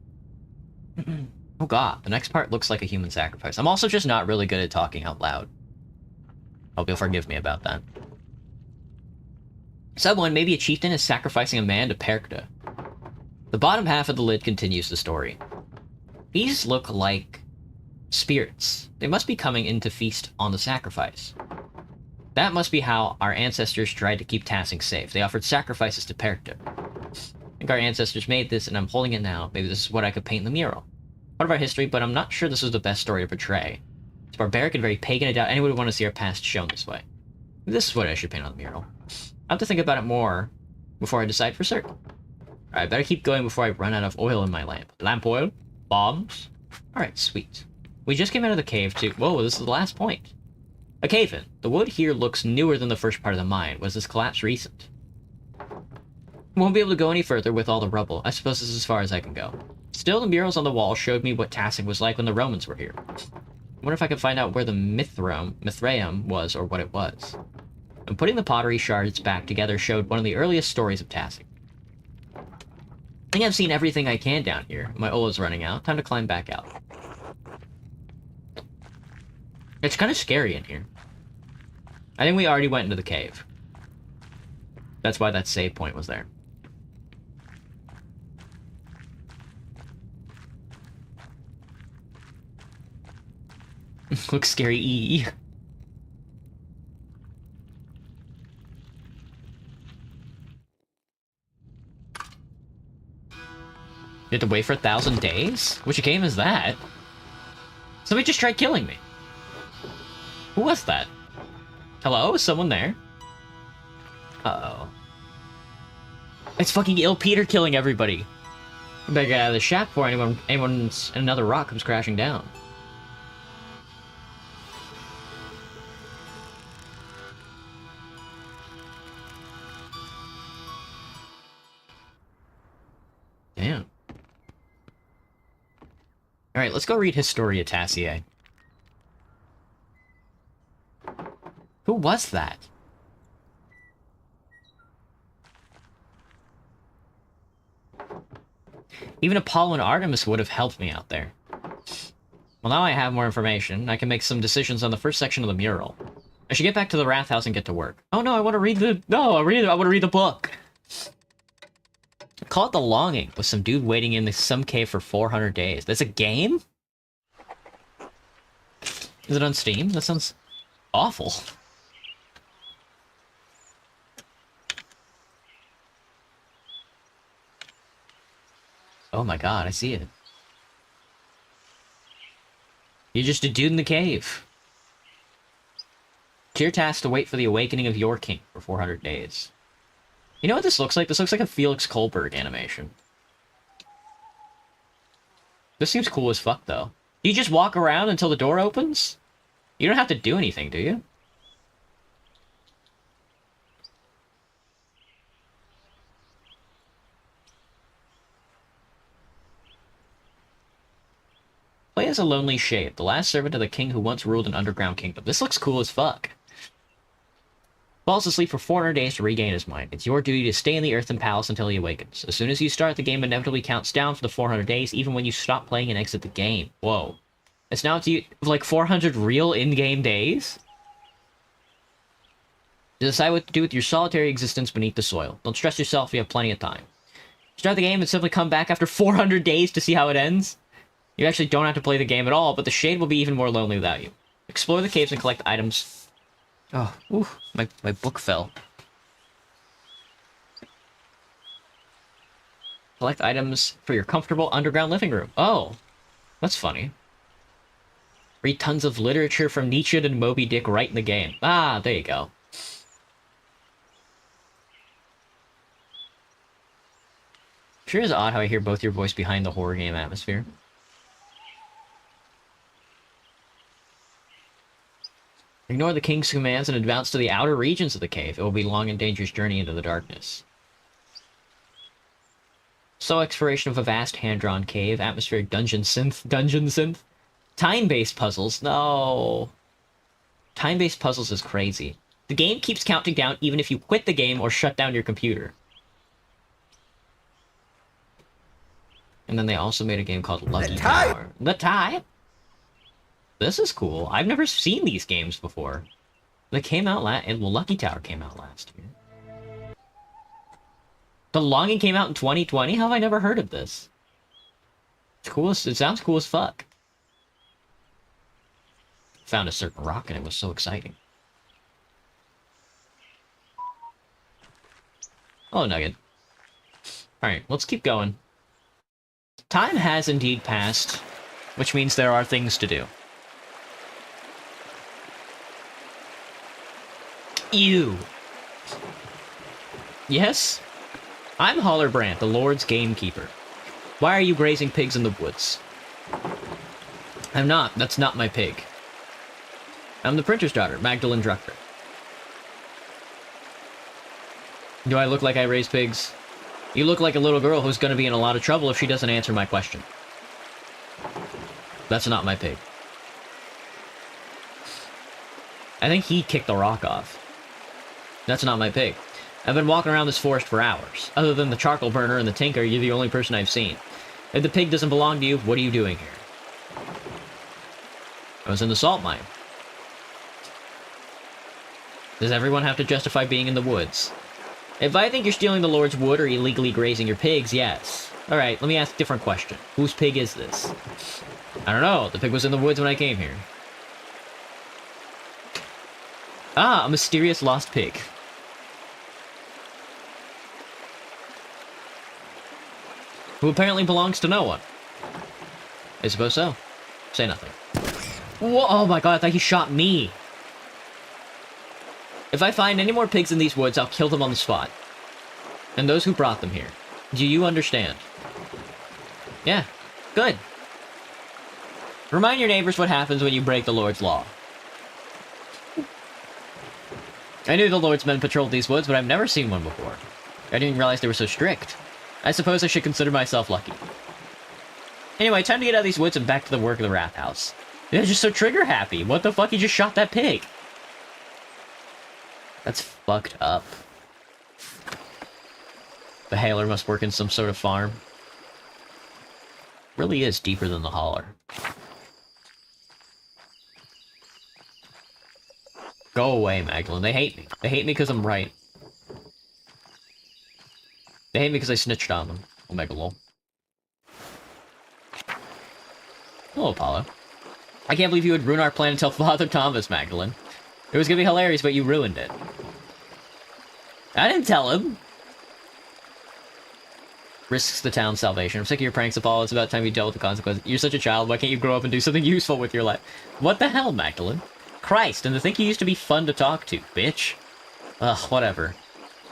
Oh god, the next part looks like a human sacrifice. I'm also just not really good at talking out loud. Hope you'll forgive me about that. Sub 1, maybe a chieftain is sacrificing a man to Perkta. The bottom half of the lid continues the story. These look like spirits. They must be coming in to feast on the sacrifice. That must be how our ancestors tried to keep Tassing safe. They offered sacrifices to Perkta. think our ancestors made this, and I'm holding it now. Maybe this is what I could paint in the mural. Part of our history, but I'm not sure this is the best story to portray. It's barbaric and very pagan. I doubt anyone would want to see our past shown this way. Maybe this is what I should paint on the mural. I have to think about it more before I decide for certain. Alright, better keep going before I run out of oil in my lamp. Lamp oil? Bombs? Alright, sweet. We just came out of the cave too. Whoa, this is the last point. A cave-in. The wood here looks newer than the first part of the mine. Was this collapse recent? Won't be able to go any further with all the rubble. I suppose this is as far as I can go. Still, the murals on the wall showed me what Tassing was like when the Romans were here. I wonder if I can find out where the Mithraeum was, or what it was. And putting the pottery shards back together showed one of the earliest stories of Tassing. I think I've seen everything I can down here. My oil is running out. Time to climb back out. It's kind of scary in here. I think we already went into the cave. That's why that save point was there. Looks scary. You have to wait for 1,000 days? Which game is that? Somebody just tried killing me. Who was that? Hello? Is someone there? Uh-oh. It's fucking Ill Peter killing everybody. Better get out of the shack before another rock comes crashing down. Damn. Alright, let's go read Historia Tassiae. Who was that? Even Apollo and Artemis would have helped me out there. Well, now I have more information. I can make some decisions on the first section of the mural. I should get back to the Wrath House and get to work. Oh no, I want to read the... No, I want to read the book! Call it The Longing, with some dude waiting in some cave for 400 days. That's a game? Is it on Steam? That sounds awful. Oh my god, I see it. You're just a dude in the cave. It's your task to wait for the awakening of your king for 400 days. You know what this looks like? This looks like a Felix Kohlberg animation. This seems cool as fuck, though. Do you just walk around until the door opens? You don't have to do anything, do you? Play as a lonely shade, the last servant of the king who once ruled an underground kingdom. This looks cool as fuck. Falls asleep for 400 days to regain his mind. It's your duty to stay in the Earthen Palace until he awakens. As soon as you start, the game inevitably counts down for the 400 days, even when you stop playing and exit the game. Whoa. It's now up to you, like 400 real in-game days? To decide what to do with your solitary existence beneath the soil. Don't stress yourself, you have plenty of time. Start the game and simply come back after 400 days to see how it ends? You actually don't have to play the game at all, but the shade will be even more lonely without you. Explore the caves and collect items. Oh, ooh, my book fell. Collect items for your comfortable underground living room. Oh, that's funny. Read tons of literature from Nietzsche and Moby Dick right in the game. Ah, there you go. Sure is odd how I hear both your voice behind the horror game atmosphere. Ignore the king's commands and advance to the outer regions of the cave. It will be a long and dangerous journey into the darkness. So exploration of a vast hand-drawn cave, atmospheric dungeon synth. Time-based puzzles, no. Time-based puzzles is crazy. The game keeps counting down even if you quit the game or shut down your computer. And then they also made a game called Lucky Tower. The Tie? This is cool. I've never seen these games before. They came out and Lucky Tower came out last year. The Longing came out in 2020? How have I never heard of this? It's cool it sounds cool as fuck. Found a certain rock and it was so exciting. Oh, Nugget. Alright, let's keep going. Time has indeed passed, which means there are things to do. You. Yes? I'm Hollerbrand, the Lord's gamekeeper. Why are you grazing pigs in the woods? I'm not. That's not my pig. I'm the printer's daughter, Magdalene Drucker. Do I look like I raise pigs? You look like a little girl who's gonna be in a lot of trouble if she doesn't answer my question. That's not my pig. I think he kicked the rock off. That's not my pig. I've been walking around this forest for hours. Other than the charcoal burner and the tinker, you're the only person I've seen. If the pig doesn't belong to you, what are you doing here? I was in the salt mine. Does everyone have to justify being in the woods? If I think you're stealing the Lord's wood or illegally grazing your pigs, yes. Alright, let me ask a different question. Whose pig is this? I don't know. The pig was in the woods when I came here. Ah, a mysterious lost pig. Who apparently belongs to no one. I suppose so. Say nothing. Whoa, oh my god, I thought he shot me. If I find any more pigs in these woods, I'll kill them on the spot. And those who brought them here. Do you understand? Yeah, good. Remind your neighbors what happens when you break the Lord's law. I knew the Lord's men patrolled these woods, but I've never seen one before. I didn't realize they were so strict. I suppose I should consider myself lucky. Anyway, time to get out of these woods and back to the work of the Wrath House. They're just so trigger-happy. What the fuck? He just shot that pig. That's fucked up. The Hailer must work in some sort of farm. Really is deeper than the Holler. Go away, Magdalene. They hate me. They hate me because I'm right. They hate me because I snitched on them. Omega lol. Hello, Apollo. I can't believe you would ruin our plan and tell Father Thomas, Magdalene. It was gonna be hilarious, but you ruined it. I didn't tell him. Risks the town's salvation. I'm sick of your pranks, Apollo. It's about time you dealt with the consequences. You're such a child. Why can't you grow up and do something useful with your life? What the hell, Magdalene? Christ, and to think you used to be fun to talk to, bitch. Ugh, whatever.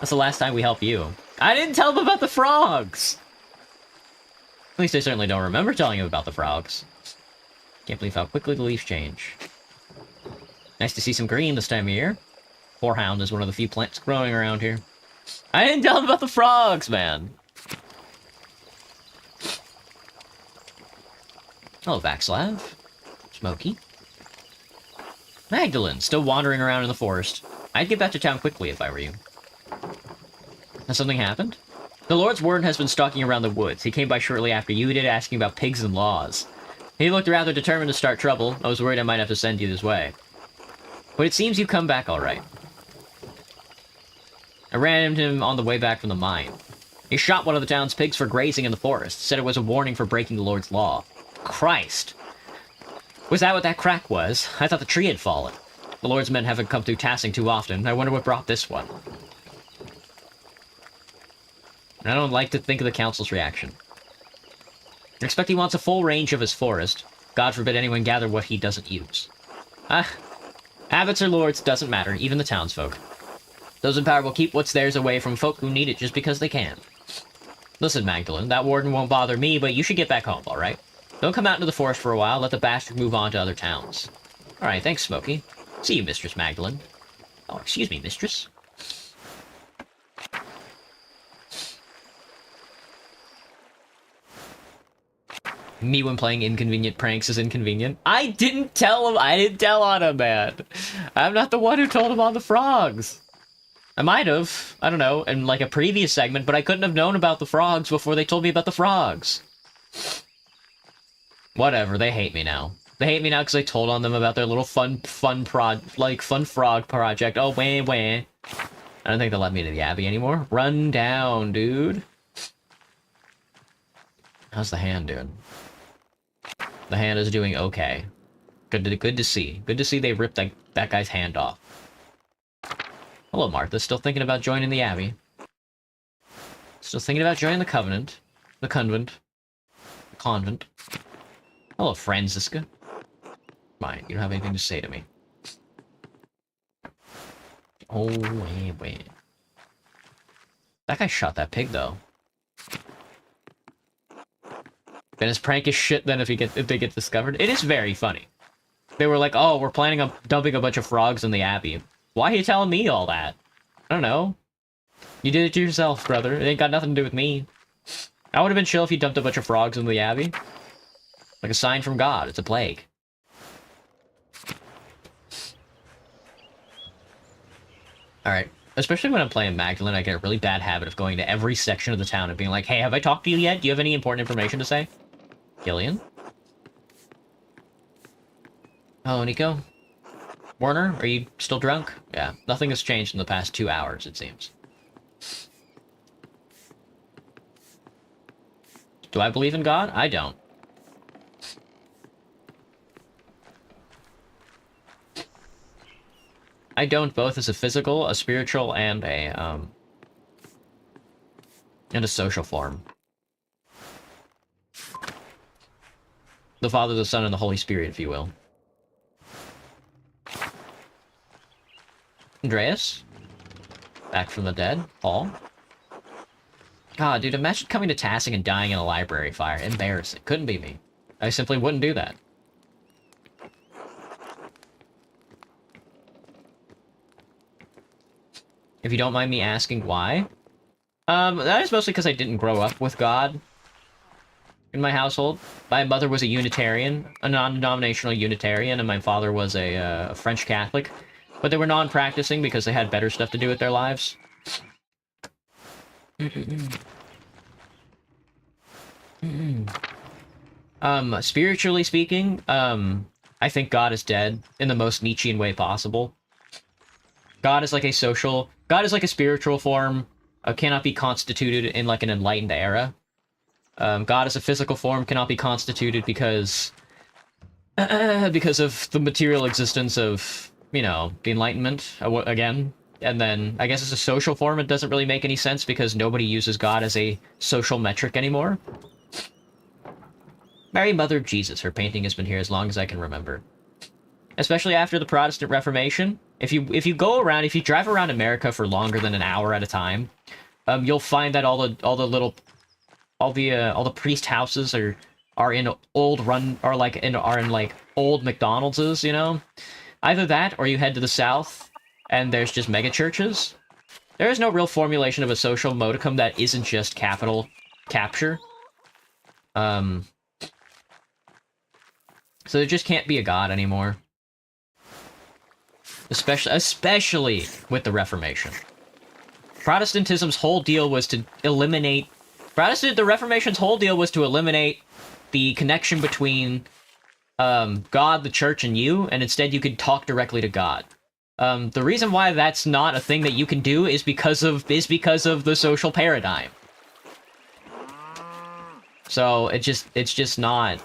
That's the last time we help you. I didn't tell him about the frogs! At least I certainly don't remember telling him about the frogs. Can't believe how quickly the leaves change. Nice to see some green this time of year. Horehound is one of the few plants growing around here. I didn't tell him about the frogs, man! Hello, Vaxlav. Smokey. Magdalene, still wandering around in the forest. I'd get back to town quickly if I were you. Has something happened? The Lord's Warden has been stalking around the woods. He came by shortly after you did, asking about pigs and laws. He looked rather determined to start trouble. I was worried I might have to send you this way. But it seems you come back all right. I ran into him on the way back from the mine. He shot one of the town's pigs for grazing in the forest, said it was a warning for breaking the Lord's law. Christ! Was that what that crack was? I thought the tree had fallen. The Lord's men haven't come through tassing too often. I wonder what brought this one. I don't like to think of the council's reaction. I expect he wants a full range of his forest. God forbid anyone gather what he doesn't use. Habits or lords, doesn't matter, even the townsfolk. Those in power will keep what's theirs away from folk who need it just because they can. Listen, Magdalene, that warden won't bother me, but you should get back home, alright? Don't come out into the forest for a while, let the bastard move on to other towns. Alright, thanks, Smokey. See you, Mistress Magdalene. Oh, excuse me, mistress. Me when playing inconvenient pranks is inconvenient. I didn't tell him. I didn't tell on him, man. I'm not the one who told him on the frogs. I might have. I don't know, in like a previous segment, but I couldn't have known about the frogs before they told me about the frogs. Whatever, they hate me now. They hate me now because I told on them about their little fun frog project. Oh, wah. I don't think they'll let me to the Abbey anymore. Run down, dude. How's the hand doing? The hand is doing okay. Good to see. Good to see they ripped that guy's hand off. Hello, Martha. Still thinking about joining the Abbey? Still thinking about joining the Covenant. The Convent. The Convent. Hello, Franziska. Fine, you don't have anything to say to me. Oh, wait. That guy shot that pig, though. And his prank is shit then if they get discovered. It is very funny. They were like, oh, we're planning on dumping a bunch of frogs in the Abbey. Why are you telling me all that? I don't know. You did it to yourself, brother. It ain't got nothing to do with me. I would have been chill if you dumped a bunch of frogs in the Abbey. Like a sign from God. It's a plague. Alright. Especially when I'm playing Magdalene, I get a really bad habit of going to every section of the town and being like, hey, have I talked to you yet? Do you have any important information to say? Gillian? Oh, Nico? Warner, are you still drunk? Yeah, nothing has changed in the past 2 hours, it seems. Do I believe in God? I don't. I don't, both as a physical, a spiritual, and a social form. The Father, the Son, and the Holy Spirit, if you will. Andreas? Back from the dead? Paul? God, dude, imagine coming to Tassing and dying in a library fire. Embarrassing. Couldn't be me. I simply wouldn't do that. If you don't mind me asking why. That is mostly because I didn't grow up with God in my household. My mother was a Unitarian, a non-denominational Unitarian, and my father was a French Catholic. But they were non-practicing because they had better stuff to do with their lives. Spiritually speaking, I think God is dead in the most Nietzschean way possible. God is like a spiritual form, cannot be constituted in like an enlightened era. God as a physical form cannot be constituted because of the material existence of, you know, the Enlightenment, again. And then, I guess as a social form, it doesn't really make any sense because nobody uses God as a social metric anymore. Mary, Mother of Jesus, her painting has been here as long as I can remember. Especially after the Protestant Reformation. If you drive around America for longer than an hour at a time, you'll find that all the priest houses are in old McDonald's, you know? Either that, or you head to the south, and there's just mega churches. There is no real formulation of a social modicum that isn't just capital capture. So there just can't be a God anymore. Especially with the Reformation. Protestantism's whole deal was to eliminate... The Reformation's whole deal was to eliminate the connection between God, the church, and you, and instead you could talk directly to God. The reason why that's not a thing that you can do is because of the social paradigm. So it's just not...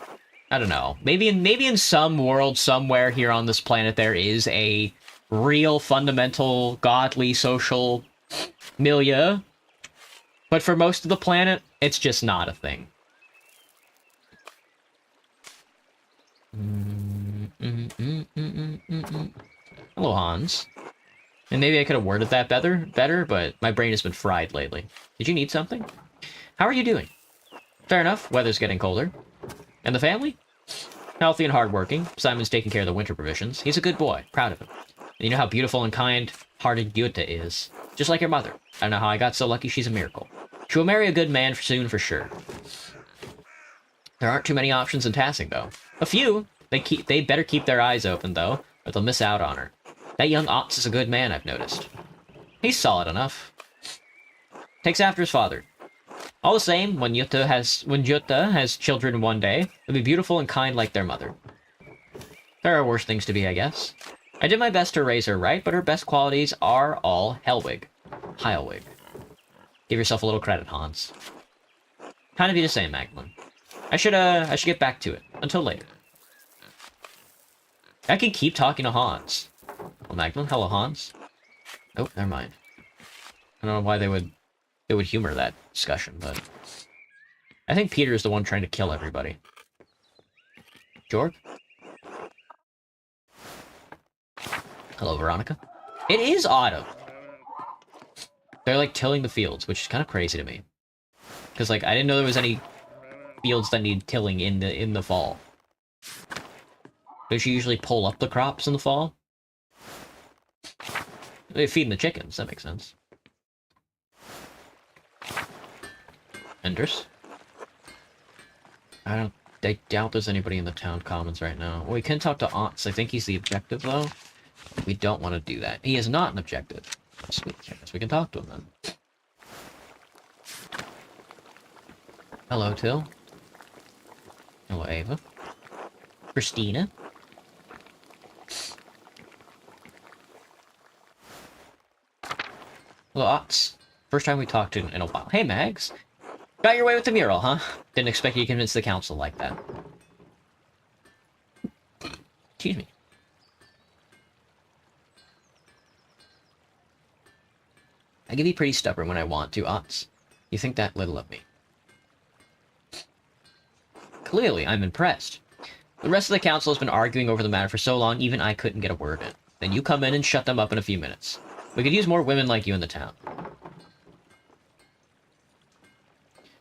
I don't know. Maybe in some world somewhere here on this planet there is a real fundamental godly social milieu. But for most of the planet, it's just not a thing. Hello, Hans. And maybe I could have worded that better, but my brain has been fried lately. Did you need something? How are you doing? Fair enough, weather's getting colder. And the family? Healthy and hardworking. Simon's taking care of the winter provisions. He's a good boy. Proud of him. And you know how beautiful and kind-hearted Jutta is. Just like your mother. I don't know how I got so lucky she's a miracle. She will marry a good man soon for sure. There aren't too many options in Tassing, though. A few. They better keep their eyes open, though, or they'll miss out on her. That young Otz is a good man, I've noticed. He's solid enough. Takes after his father. All the same, when Jutta has children one day, they'll be beautiful and kind like their mother. There are worse things to be, I guess. I did my best to raise her right, but her best qualities are all Heilwig. Give yourself a little credit, Hans. Kind of you to say, Magdalene. I should get back to it. Until later. I can keep talking to Hans. Well, Magdalene, hello, Hans. Oh, never mind. I don't know why they would it would humor that discussion, but I think Peter is the one trying to kill everybody. George? Hello, Veronica. It is autumn. They're, like, tilling the fields, which is kind of crazy to me. Because, like, I didn't know there was any fields that need tilling in the fall. Don't you usually pull up the crops in the fall? They're feeding the chickens, that makes sense. Enders? I doubt there's anybody in the town commons right now. We can talk to Aunts. I think he's the objective, though. We don't want to do that. He is not an objective. Sweet. I guess we can talk to him, then. Hello, Till. Hello, Ava. Christina. Hello, Ots. First time we talked in a while. Hey, Mags. Got your way with the mural, huh? Didn't expect you to convince the council like that. Excuse me. I can be pretty stubborn when I want to, Ots. You think that little of me. Clearly, I'm impressed. The rest of the council has been arguing over the matter for so long, even I couldn't get a word in. Then you come in and shut them up in a few minutes. We could use more women like you in the town.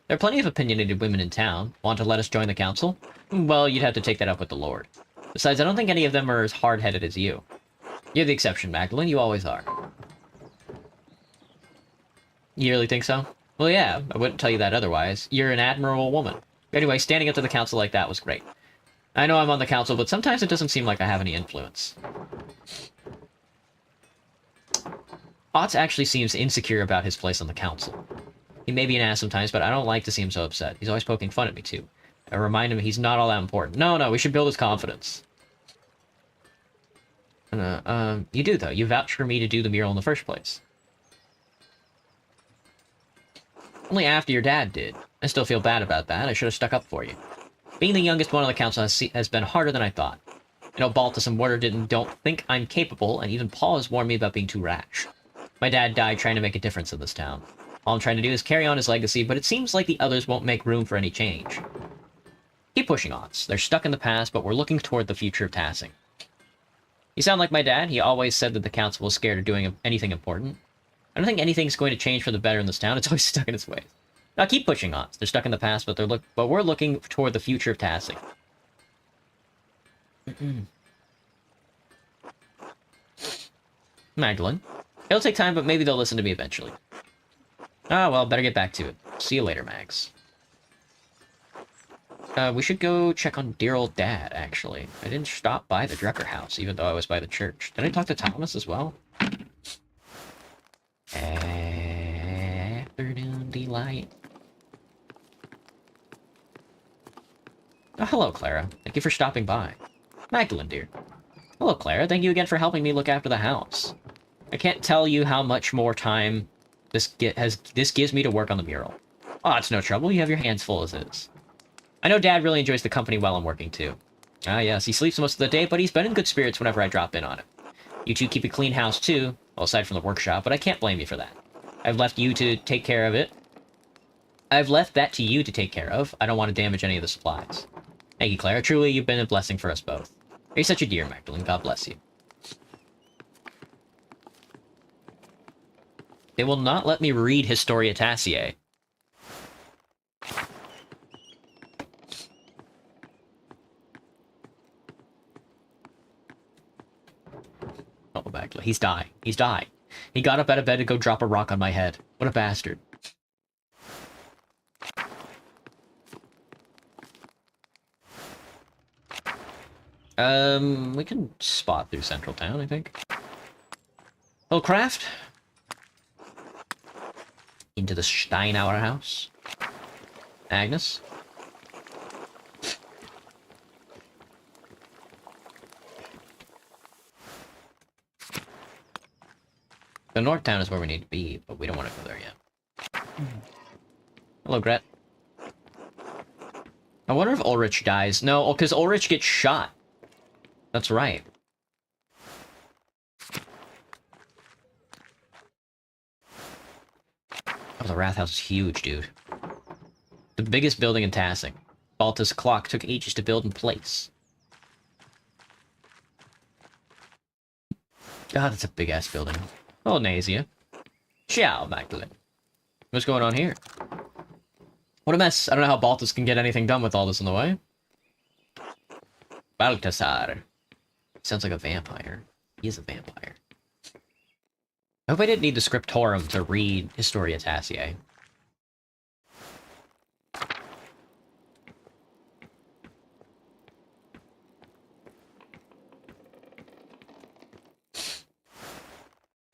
There are plenty of opinionated women in town. Want to let us join the council? Well, you'd have to take that up with the Lord. Besides, I don't think any of them are as hard-headed as you. You're the exception, Magdalene. You always are. You really think so? Well, yeah. I wouldn't tell you that otherwise. You're an admirable woman. Anyway, standing up to the council like that was great. I know I'm on the council, but sometimes it doesn't seem like I have any influence. Otts actually seems insecure about his place on the council. He may be an ass sometimes, but I don't like to see him so upset. He's always poking fun at me, too. I remind him he's not all that important. No, we should build his confidence. You do, though. You vouched for me to do the mural in the first place. Only after your dad did. I still feel bad about that. I should have stuck up for you. Being the youngest one on the council has been harder than I thought. You know, Baltus and Warder don't think I'm capable, and even Paul has warned me about being too rash. My dad died trying to make a difference in this town. All I'm trying to do is carry on his legacy, but it seems like the others won't make room for any change. Keep pushing, Otts. They're stuck in the past, but we're looking toward the future of Tassing. You sound like my dad. He always said that the council was scared of doing anything important. I don't think anything's going to change for the better in this town. It's always stuck in its ways. Now keep pushing, Otts. They're stuck in the past, but we're looking toward the future of Tassing. Magdalene. It'll take time, but maybe they'll listen to me eventually. Ah, well, better get back to it. See you later, Mags. We should go check on dear old Dad, actually. I didn't stop by the Drucker house, even though I was by the church. Did I talk to Thomas as well? Afternoon delight. Oh, hello, Clara. Thank you for stopping by. Magdalene, dear. Hello, Clara. Thank you again for helping me look after the house. I can't tell you how much more time this gives me to work on the mural. Oh, it's no trouble. You have your hands full as is. I know Dad really enjoys the company while I'm working, too. Ah, yes, he sleeps most of the day, but he's been in good spirits whenever I drop in on him. You two keep a clean house, too. Well, aside from the workshop, but I can't blame you for that. I've left you to take care of it. I've left that to you to take care of. I don't want to damage any of the supplies. Thank you, Clara. Truly, you've been a blessing for us both. You're such a dear, Magdalene. God bless you. They will not let me read Historia Tassiae. Oh, Magdalene. He's dying. He's dying. He got up out of bed to go drop a rock on my head. What a bastard. We can spot through Central Town, I think. Hello, Craft. Into the Steinauer house. Agnes. The North Town is where we need to be, but we don't want to go there yet. Hello, Gret. I wonder if Ulrich dies. No, because Ulrich gets shot. That's right. Oh, the Rathouse is huge, dude. The biggest building in Tassing. Balta's clock took ages to build in place. God, that's a big-ass building. Oh, Nazia. Ciao, Magdalene. What's going on here? What a mess. I don't know how Baltus can get anything done with all this in the way. Baltasar. Sounds like a vampire. He is a vampire. I hope I didn't need the scriptorum to read Historia Tassiae.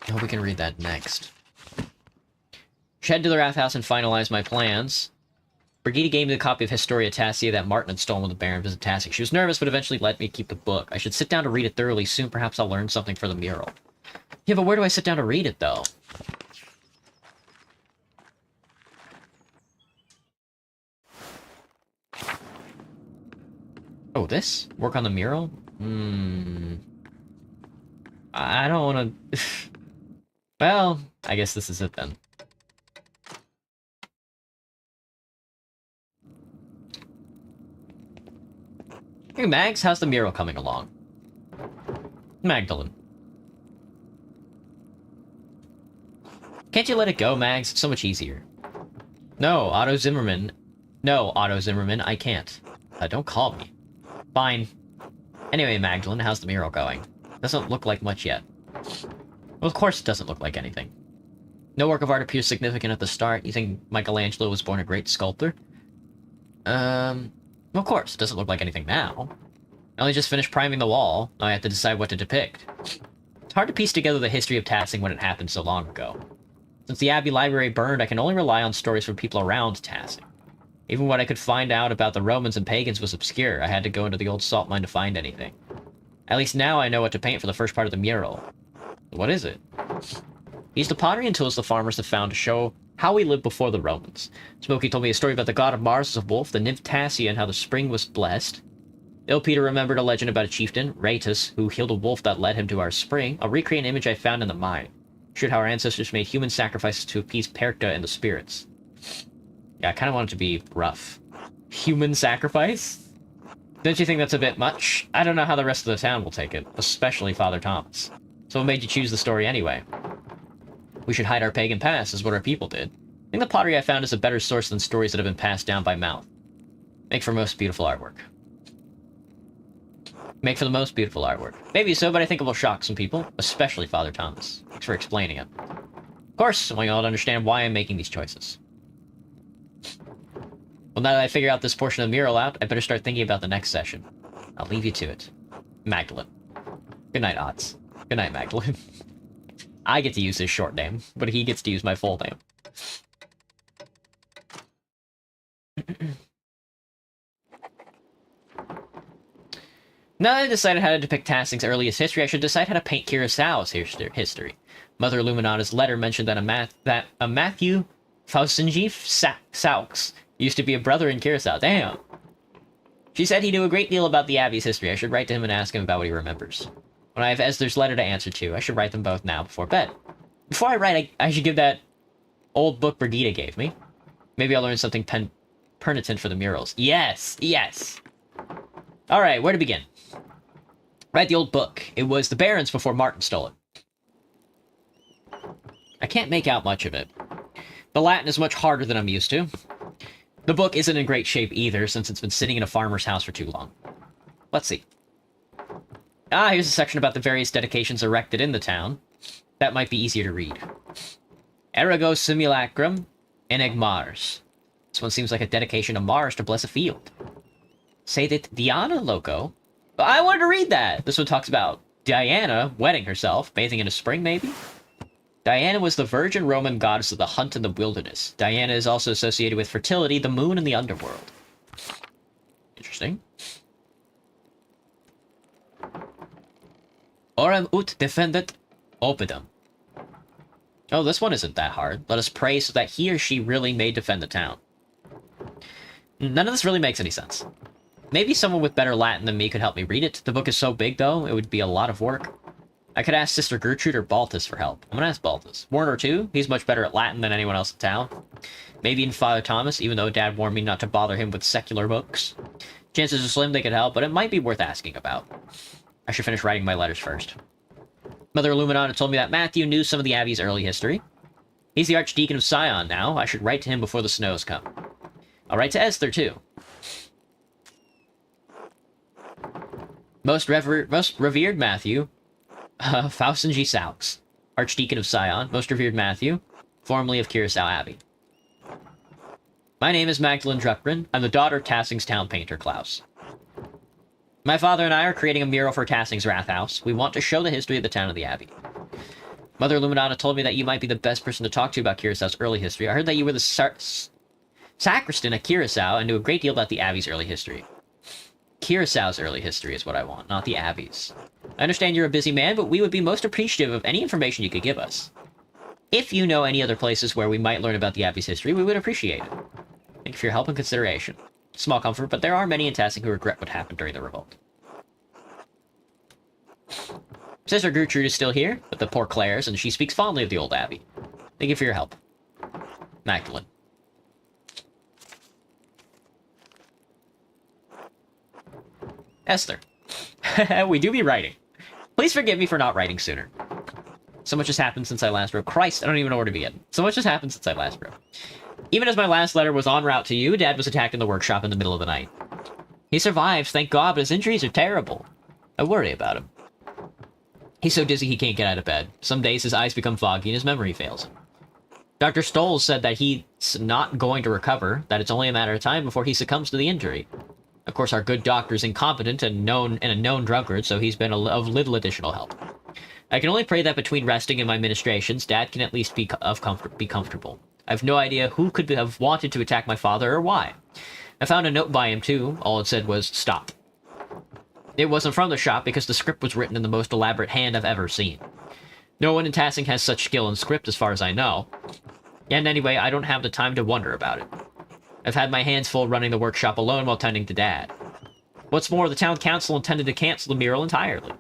I hope we can read that next. Head to the Wrath House and finalize my plans. Brigida gave me the copy of Historia Tassia that Martin had stolen when the Baron visited Tassia. She was nervous, but eventually let me keep the book. I should sit down to read it thoroughly soon. Perhaps I'll learn something for the mural. Yeah, but where do I sit down to read it, though? Oh, this? Work on the mural? I don't want to... Well, I guess this is it then. Hey, Mags, how's the mural coming along? Magdalene. Can't you let it go, Mags? It's so much easier. No, Otto Zimmerman. No, Otto Zimmerman, I can't. Don't call me. Fine. Anyway, Magdalene, how's the mural going? Doesn't look like much yet. Well, of course it doesn't look like anything. No work of art appears significant at the start. You think Michelangelo was born a great sculptor? Of course, it doesn't look like anything now. I only just finished priming the wall. Now I have to decide what to depict. It's hard to piece together the history of Tassing when it happened so long ago. Since the Abbey Library burned, I can only rely on stories from people around Tassing. Even what I could find out about the Romans and pagans was obscure. I had to go into the old salt mine to find anything. At least now I know what to paint for the first part of the mural. What is it? Used the pottery and tools the farmers have found to show how we lived before the Romans. Smokey told me a story about the god of Mars as a wolf, the nymph Tassia, and how the spring was blessed. Il Peter remembered a legend about a chieftain, Rhaetus, who healed a wolf that led him to our spring. I'll recreate an image I found in the mine. Showed how our ancestors made human sacrifices to appease Perkta and the spirits. Yeah, I kind of want it to be rough. Human sacrifice? Don't you think that's a bit much? I don't know how the rest of the town will take it, especially Father Thomas. So what made you choose the story anyway? We should hide our pagan past, is what our people did. I think the pottery I found is a better source than stories that have been passed down by mouth. Make for most beautiful artwork. Make for the most beautiful artwork. Maybe so, but I think it will shock some people, especially Father Thomas. Thanks for explaining it. Of course, I want you all to understand why I'm making these choices. Well, now that I figure out this portion of the mural out, I better start thinking about the next session. I'll leave you to it. Magdalene. Good night, Odds. Good night, Magdalene. I get to use his short name, but he gets to use my full name. Now that I decided how to depict Tassing's earliest history, I should decide how to paint Kurosawa's history. Mother Illuminata's letter mentioned that a Matthew Fausinji Saux used to be a brother in Kurosawa. Damn! She said he knew a great deal about the Abbey's history. I should write to him and ask him about what he remembers. When I have Esther's letter to answer to, I should write them both now before bed. Before I write, I should give that old book Brigida gave me. Maybe I'll learn something pertinent for the murals. Yes! Yes! Alright, where to begin? Write the old book. It was the Baron's before Martin stole it. I can't make out much of it. The Latin is much harder than I'm used to. The book isn't in great shape either, since it's been sitting in a farmer's house for too long. Let's see. Ah, here's a section about the various dedications erected in the town. That might be easier to read. Ergo simulacrum eneg Mars. This one seems like a dedication to Mars to bless a field. Say that Diana Loco. I wanted to read that! This one talks about Diana wetting herself, bathing in a spring, maybe? Diana was the virgin Roman goddess of the hunt and the wilderness. Diana is also associated with fertility, the moon, and the underworld. Interesting. Orem ut defendet opidum. Oh, this one isn't that hard. Let us pray so that he or she really may defend the town. None of this really makes any sense. Maybe someone with better Latin than me could help me read it. The book is so big, though, it would be a lot of work. I could ask Sister Gertrude or Baltus for help. I'm gonna ask Baltus. Warner, too? He's much better at Latin than anyone else in town. Maybe even Father Thomas, even though Dad warned me not to bother him with secular books. Chances are slim they could help, but it might be worth asking about. I should finish writing my letters first. Mother Illuminata told me that Matthew knew some of the Abbey's early history. He's the Archdeacon of Sion now. I should write to him before the snows come. I'll write to Esther, too. Most revered Matthew, Faustin G. Saux, Archdeacon of Sion, most revered Matthew, formerly of Curacao Abbey. My name is Magdalene Druckgren. I'm the daughter of Tassing's town painter, Klaus. My father and I are creating a mural for Tassing's Rathouse. We want to show the history of the town of the Abbey. Mother Illuminata told me that you might be the best person to talk to about Curaçao's early history. I heard that you were the sacristan at Curaçao and knew a great deal about the Abbey's early history. Curaçao's early history is what I want, not the Abbey's. I understand you're a busy man, but we would be most appreciative of any information you could give us. If you know any other places where we might learn about the Abbey's history, we would appreciate it. Thank you for your help and consideration. Small comfort, but there are many in Tassing who regret what happened during the revolt. Sister Gertrude is still here, with the poor Clares, and she speaks fondly of the old Abbey. Thank you for your help. Magdalene. Esther. We do be writing. Please forgive me for not writing sooner. So much has happened since I last wrote. Christ, I don't even know where to begin. So much has happened since I last wrote. Even as my last letter was en route to you, Dad was attacked in the workshop in the middle of the night. He survived, thank God, but his injuries are terrible. I worry about him. He's so dizzy he can't get out of bed. Some days his eyes become foggy and his memory fails him. Dr. Stolz said that he's not going to recover, that it's only a matter of time before he succumbs to the injury. Of course, our good doctor's incompetent and a known drunkard, so he's been of little additional help. I can only pray that between resting and my ministrations, Dad can at least be comfortable. I have no idea who could have wanted to attack my father or why. I found a note by him, too. All it said was, stop. It wasn't from the shop because the script was written in the most elaborate hand I've ever seen. No one in Tassing has such skill in script as far as I know. And anyway, I don't have the time to wonder about it. I've had my hands full running the workshop alone while tending to Dad. What's more, the town council intended to cancel the mural entirely.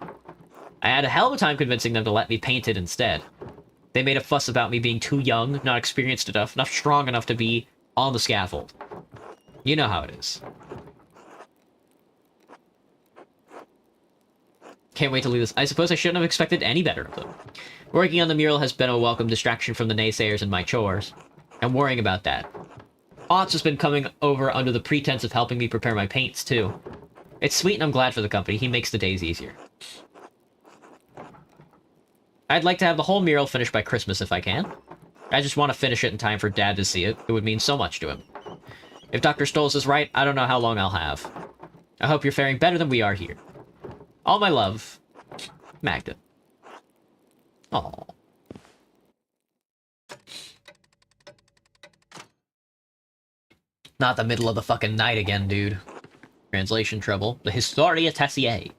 I had a hell of a time convincing them to let me paint it instead. They made a fuss about me being too young, not experienced enough, not strong enough to be on the scaffold. You know how it is. Can't wait to leave this. I suppose I shouldn't have expected any better of them. Working on the mural has been a welcome distraction from the naysayers and my chores. I'm worrying about that. Otts has been coming over under the pretense of helping me prepare my paints, too. It's sweet and I'm glad for the company. He makes the days easier. I'd like to have the whole mural finished by Christmas if I can. I just want to finish it in time for Dad to see it. It would mean so much to him. If Dr. Stolz is right, I don't know how long I'll have. I hope you're faring better than we are here. All my love, Magda. Aww. Not the middle of the fucking night again, dude. Translation trouble. The Historia Tessier.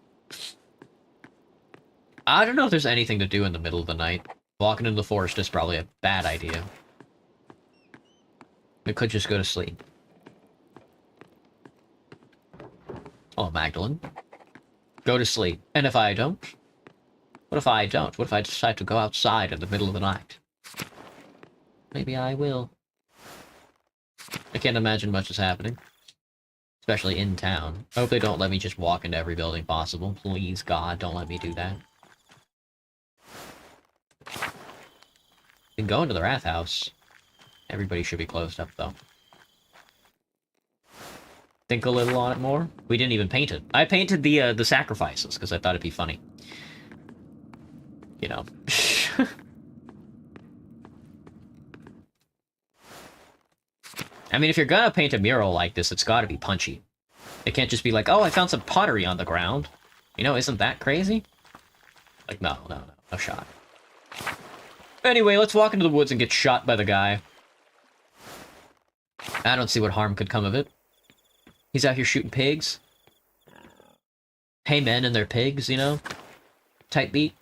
I don't know if there's anything to do in the middle of the night. Walking into the forest is probably a bad idea. We could just go to sleep. Oh, Magdalene. Go to sleep. And if I don't? What if I don't? What if I decide to go outside in the middle of the night? Maybe I will. I can't imagine much is happening. Especially in town. I hope they don't let me just walk into every building possible. Please, God, don't let me do that. Can go into the Rathouse. Everybody should be closed up, though. Think a little on it more. We didn't even paint it. I painted the sacrifices, because I thought it'd be funny. You know. I mean, if you're gonna paint a mural like this, it's gotta be punchy. It can't just be like, oh, I found some pottery on the ground. You know, isn't that crazy? Like, no shot. Anyway, let's walk into the woods and get shot by the guy. I don't see what harm could come of it. He's out here shooting pigs. Hey men and their pigs, you know? Tight beat.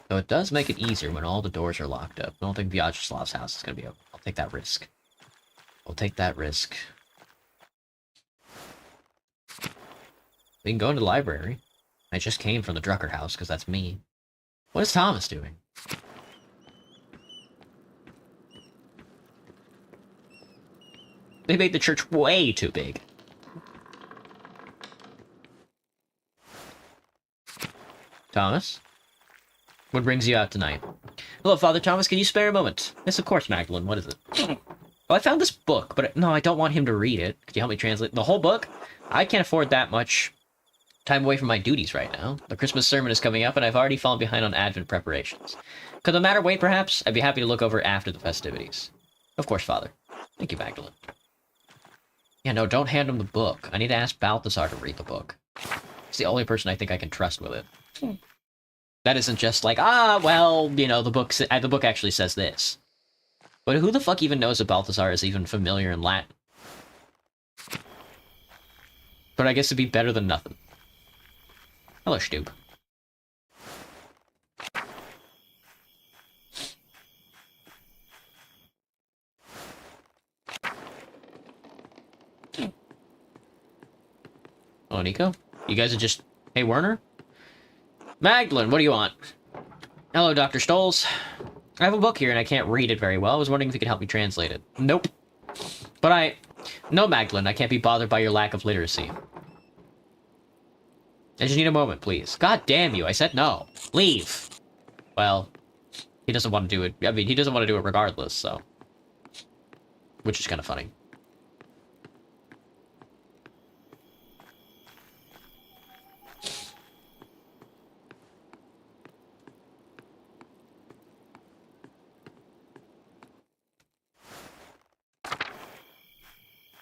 Though it does make it easier when all the doors are locked up. I don't think Vyacheslav's house is gonna be open. I'll take that risk. I'll take that risk. We can go into the library. I just came from the Drucker house, because that's me. What is Thomas doing? They made the church way too big. Thomas? What brings you out tonight? Hello, Father Thomas, can you spare a moment? Yes, of course, Magdalene. What is it? Well, I found this book, but no, I don't want him to read it. Could you help me translate the whole book? I can't afford that much time away from my duties right now. The Christmas sermon is coming up, and I've already fallen behind on Advent preparations. Could the matter wait, perhaps? I'd be happy to look over after the festivities. Of course, Father. Thank you, Magdalene. Yeah, no, don't hand him the book. I need to ask Balthazar to read the book. He's the only person I think I can trust with it. That isn't just like, well, you know, the book actually says this. But who the fuck even knows if Balthazar is even familiar in Latin? But I guess it'd be better than nothing. Hello, Stube. Oh, Nico? You guys are just... Hey, Werner? Magdalene, what do you want? Hello, Dr. Stolz. I have a book here and I can't read it very well. I was wondering if you could help me translate it. Nope. But No, Magdalene, I can't be bothered by your lack of literacy. I just need a moment, please. God damn you, I said no. Leave. Well, he doesn't want to do it. I mean, he doesn't want to do it regardless, so... Which is kind of funny.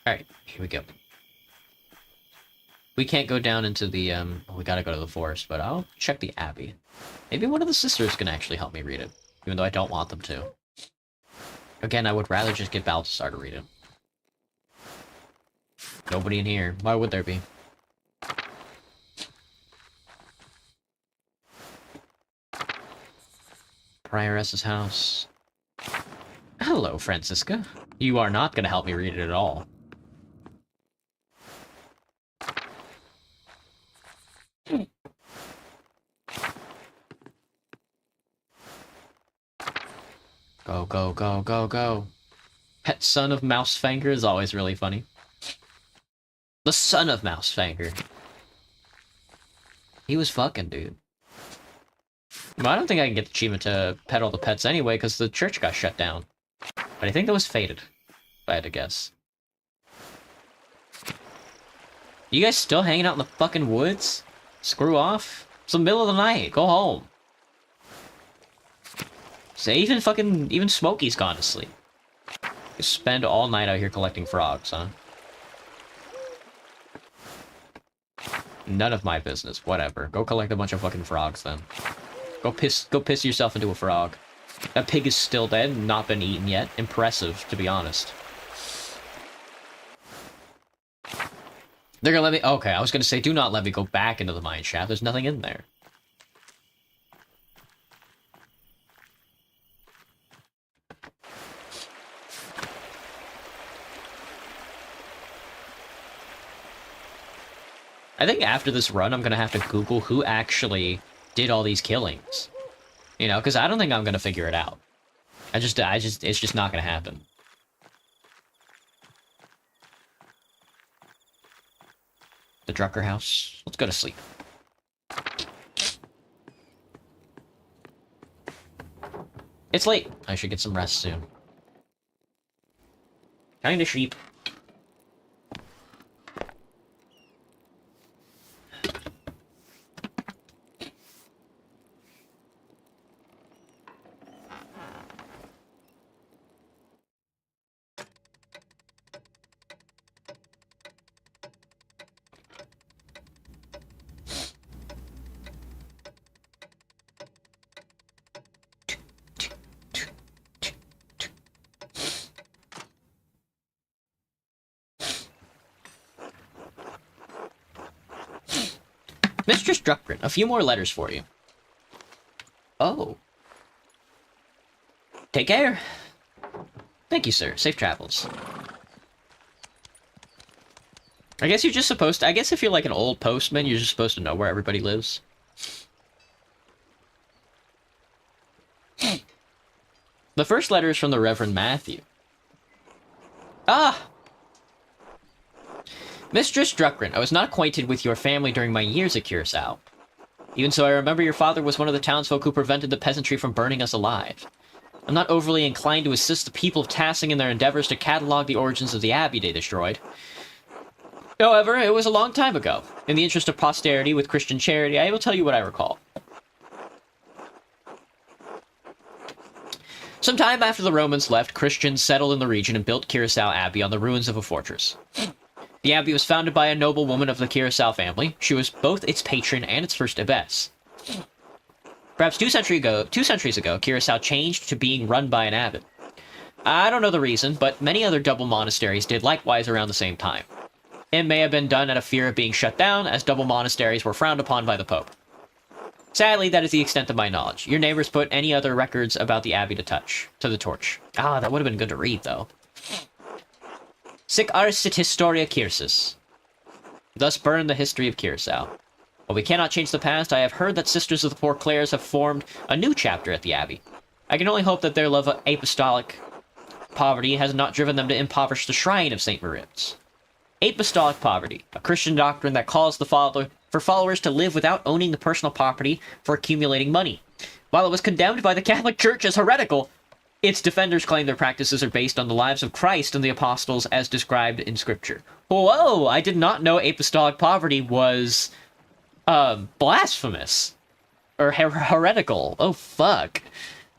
Alright, here we go. We can't go down into the, we gotta go to the forest, but I'll check the abbey. Maybe one of the sisters can actually help me read it, even though I don't want them to. Again, I would rather just get Balthazar to read it. Nobody in here. Why would there be? Prioress's house. Hello, Francisca. You are not gonna help me read it at all. Go, go, go, go, go. Pet son of Mousefanger is always really funny. The son of Mousefanger. He was fucking, dude. Well, I don't think I can get the achievement to pet all the pets anyway, because the church got shut down. But I think that was fated, if I had to guess. You guys still hanging out in the fucking woods? Screw off. It's the middle of the night. Go home. Say, even Smokey's gone to sleep. You spend all night out here collecting frogs, huh? None of my business. Whatever. Go collect a bunch of fucking frogs, then. Go piss yourself into a frog. That pig is still dead and not been eaten yet. Impressive, to be honest. They're gonna let me... Okay, I was gonna say, do not let me go back into the mine shaft. There's nothing in there. I think after this run, I'm gonna have to Google who actually did all these killings. You know, because I don't think I'm gonna figure it out. It's just not gonna happen. The Drucker house. Let's go to sleep. It's late. I should get some rest soon. Kinda sheep. Mistress Druckgren, a few more letters for you. Oh. Take care. Thank you, sir. Safe travels. I guess you're just supposed to... I guess if you're like an old postman, you're just supposed to know where everybody lives. The first letter is from the Reverend Matthew. Ah! Mistress Druckgren, I was not acquainted with your family during my years at Curacao. Even so, I remember your father was one of the townsfolk who prevented the peasantry from burning us alive. I'm not overly inclined to assist the people of Tassing in their endeavors to catalog the origins of the abbey they destroyed. However, it was a long time ago. In the interest of posterity with Christian charity, I will tell you what I recall. Some time after the Romans left, Christians settled in the region and built Curacao Abbey on the ruins of a fortress. The abbey was founded by a noble woman of the Curacao family. She was both its patron and its first abbess. Perhaps 2 centuries ago, Curacao changed to being run by an abbot. I don't know the reason, but many other double monasteries did likewise around the same time. It may have been done out of fear of being shut down, as double monasteries were frowned upon by the Pope. Sadly, that is the extent of my knowledge. Your neighbors put any other records about the abbey to the torch. Ah, that would have been good to read, though. Sic ars sit historia Cursis. Thus burn the history of Curacao. While we cannot change the past, I have heard that Sisters of the Poor Clares have formed a new chapter at the abbey. I can only hope that their love of apostolic poverty has not driven them to impoverish the shrine of St. Moritz. Apostolic poverty, a Christian doctrine that calls for followers to live without owning the personal property for accumulating money. While it was condemned by the Catholic Church as heretical, its defenders claim their practices are based on the lives of Christ and the apostles as described in Scripture. Whoa, I did not know apostolic poverty was, blasphemous. Or heretical. Oh, fuck.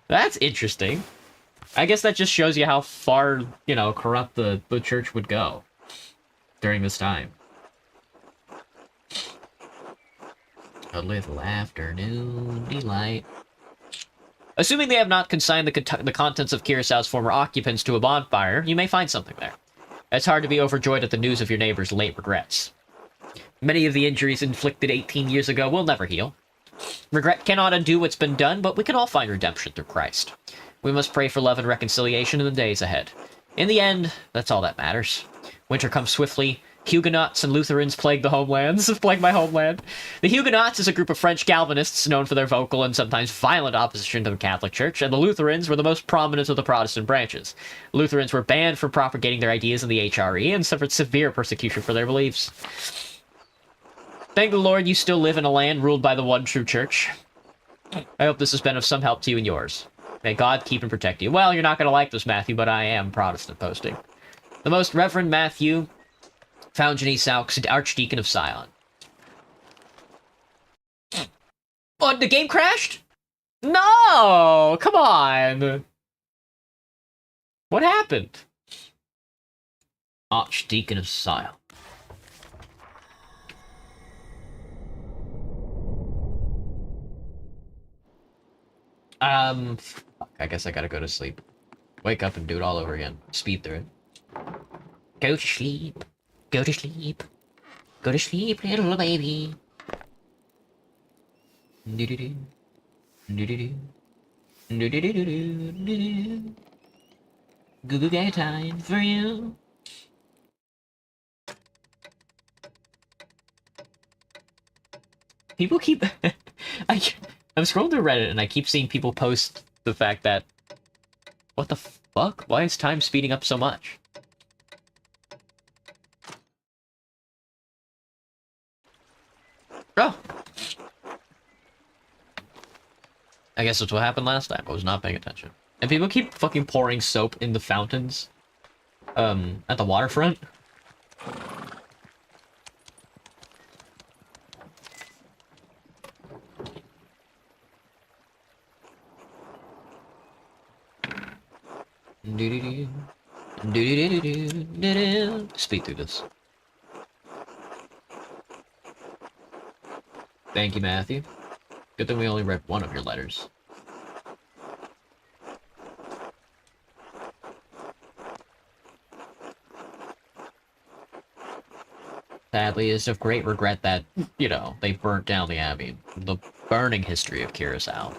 That's interesting. I guess that just shows you how far, corrupt the church would go during this time. A little afternoon delight. Assuming they have not consigned the contents of Curaçao's former occupants to a bonfire, you may find something there. It's hard to be overjoyed at the news of your neighbor's late regrets. Many of the injuries inflicted 18 years ago will never heal. Regret cannot undo what's been done, but we can all find redemption through Christ. We must pray for love and reconciliation in the days ahead. In the end, that's all that matters. Winter comes swiftly. Huguenots and Lutherans plague the homelands. Plague my homeland. The Huguenots is a group of French Calvinists known for their vocal and sometimes violent opposition to the Catholic Church, and the Lutherans were the most prominent of the Protestant branches. Lutherans were banned from propagating their ideas in the HRE and suffered severe persecution for their beliefs. Thank the Lord you still live in a land ruled by the one true church. I hope this has been of some help to you and yours. May God keep and protect you. Well, you're not going to like this, Matthew, but I am Protestant posting. The Most Reverend Matthew Founjany Saux, Archdeacon of Sion. Oh, the game crashed? No! Come on! What happened? Archdeacon of Sion. Fuck, I guess I gotta go to sleep. Wake up and do it all over again. Speed through it. Go to sleep. Go to sleep. Go to sleep, little baby. Do-do-do. Do-do-do. Do-do-do-do-do-do. Goo-goo gay time for you. People keep... I'm scrolling through Reddit and I keep seeing people post the fact that... What the fuck? Why is time speeding up so much? Oh! I guess that's what happened last time. I was not paying attention. And people keep fucking pouring soap in the fountains. At the waterfront. Speed through this. Thank you, Matthew. Good thing we only read one of your letters. Sadly, it's of great regret that, they burnt down the abbey. The burning history of Curacao.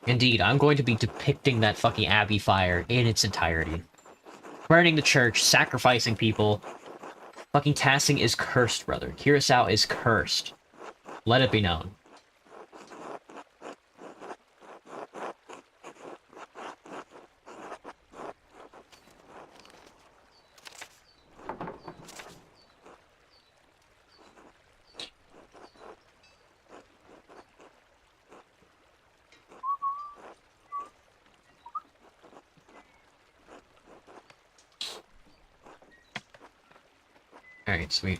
Indeed, I'm going to be depicting that fucking abbey fire in its entirety. Burning the church, sacrificing people. Fucking Tassing is cursed, brother. Curacao is cursed. Let it be known. Alright, sweet.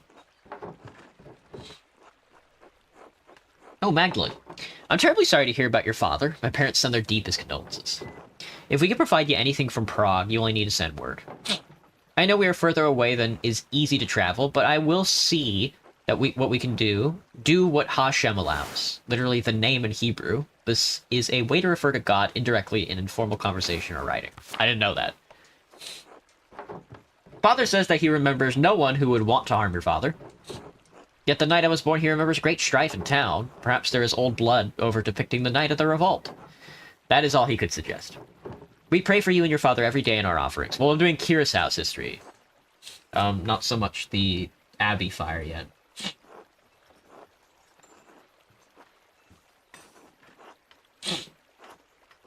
Oh, Magdalene. I'm terribly sorry to hear about your father. My parents send their deepest condolences. If we can provide you anything from Prague, you only need to send word. I know we are further away than is easy to travel, but I will see that what we can do. Do what Hashem allows. Literally the name in Hebrew. This is a way to refer to God indirectly in informal conversation or writing. I didn't know that. Father says that he remembers no one who would want to harm your father. Yet the night I was born, he remembers great strife in town. Perhaps there is old blood over depicting the night of the revolt. That is all he could suggest. We pray for you and your father every day in our offerings. Well, I'm doing Curacau's history. Not so much the Abbey fire yet.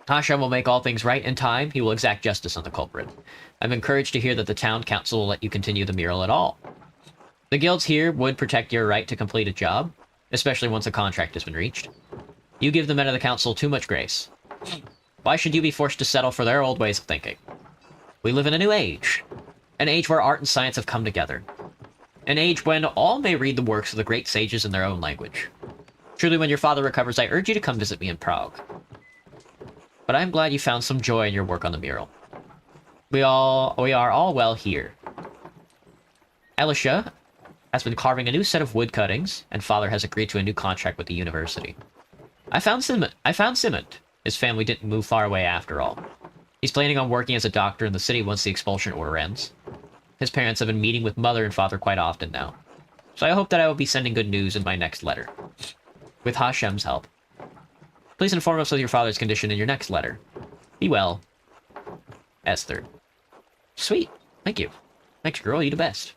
Hashem will make all things right in time. He will exact justice on the culprit. I'm encouraged to hear that the town council will let you continue the mural at all. The guilds here would protect your right to complete a job, especially once a contract has been reached. You give the men of the council too much grace. Why should you be forced to settle for their old ways of thinking? We live in a new age. An age where art and science have come together. An age when all may read the works of the great sages in their own language. Truly, when your father recovers, I urge you to come visit me in Prague. But I'm glad you found some joy in your work on the mural. We are all well here. Elisha has been carving a new set of wood cuttings, and father has agreed to a new contract with the university. I found Simont. His family didn't move far away after all. He's planning on working as a doctor in the city once the expulsion order ends. His parents have been meeting with mother and father quite often now. So I hope that I will be sending good news in my next letter. With Hashem's help. Please inform us of your father's condition in your next letter. Be well. Esther. Sweet. Thank you. Thanks, girl. You the best.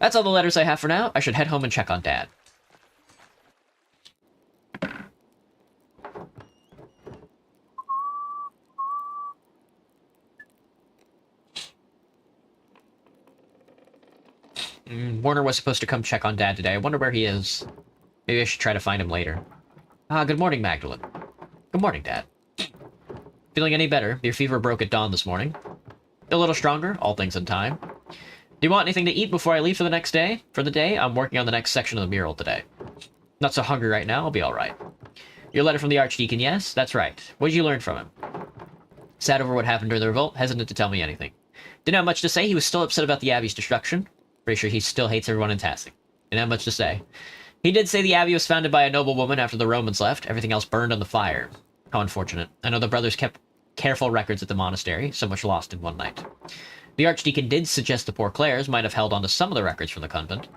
That's all the letters I have for now. I should head home and check on Dad. Warner was supposed to come check on Dad today. I wonder where he is. Maybe I should try to find him later. Good morning, Magdalene. Good morning, Dad. Feeling any better? Your fever broke at dawn this morning. A little stronger, all things in time. Do you want anything to eat before I leave for the next day? For the day, I'm working on the next section of the mural today. Not so hungry right now, I'll be alright. Your letter from the Archdeacon, yes? That's right. What did you learn from him? Sad over what happened during the revolt, hesitant to tell me anything. Didn't have much to say, he was still upset about the Abbey's destruction. Pretty sure he still hates everyone in Tasting. Didn't have much to say. He did say the Abbey was founded by a noblewoman after the Romans left. Everything else burned on the fire. How unfortunate. I know the brothers kept careful records at the monastery, so much lost in one night. The Archdeacon did suggest the Poor Clares might have held on to some of the records from the convent.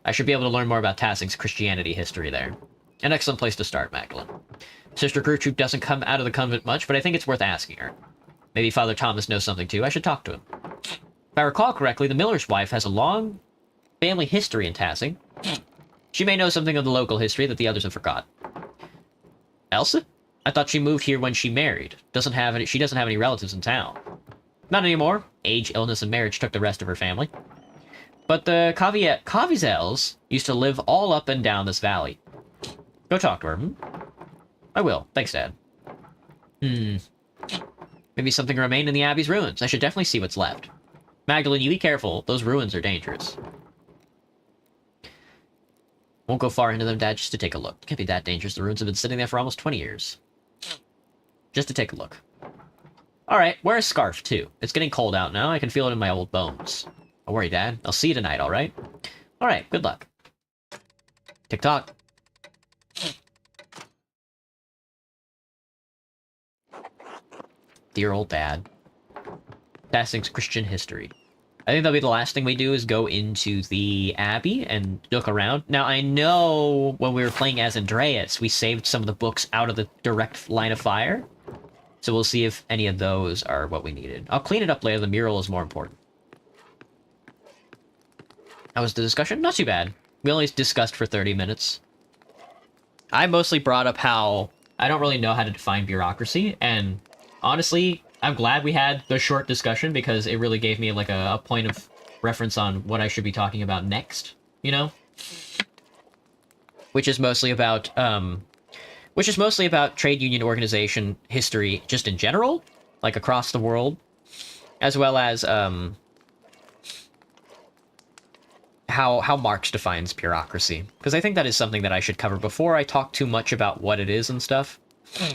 I should be able to learn more about Tassing's Christianity history there. An excellent place to start, Magdalene. Sister Gertrude doesn't come out of the convent much, but I think it's worth asking her. Maybe Father Thomas knows something too. I should talk to him. If I recall correctly, the miller's wife has a long family history in Tassing. She may know something of the local history that the others have forgotten. Elsa? I thought she moved here when she married. She doesn't have any relatives in town. Not anymore. Age, illness, and marriage took the rest of her family. But the Cavizels used to live all up and down this valley. Go talk to her, I will. Thanks, Dad. Maybe something remained in the Abbey's ruins. I should definitely see what's left. Magdalene, you be careful. Those ruins are dangerous. Won't go far into them, Dad, just to take a look. Can't be that dangerous. The ruins have been sitting there for almost 20 years. Just to take a look. Alright, wear a scarf, too. It's getting cold out now. I can feel it in my old bones. Don't worry, Dad. I'll see you tonight, alright? Alright, good luck. Tick-tock. Dear old Dad. Tassing's Christian history. I think that'll be the last thing we do is go into the Abbey and look around. Now, I know when we were playing as Andreas, we saved some of the books out of the direct line of fire. So we'll see if any of those are what we needed. I'll clean it up later. The mural is more important. How was the discussion? Not too bad. We only discussed for 30 minutes. I mostly brought up how I don't really know how to define bureaucracy, and honestly, I'm glad we had the short discussion because it really gave me like a point of reference on what I should be talking about next, you know? Which is mostly about trade union organization history just in general, like across the world, as well as how Marx defines bureaucracy, because I think that is something that I should cover before I talk too much about what it is and stuff. Hey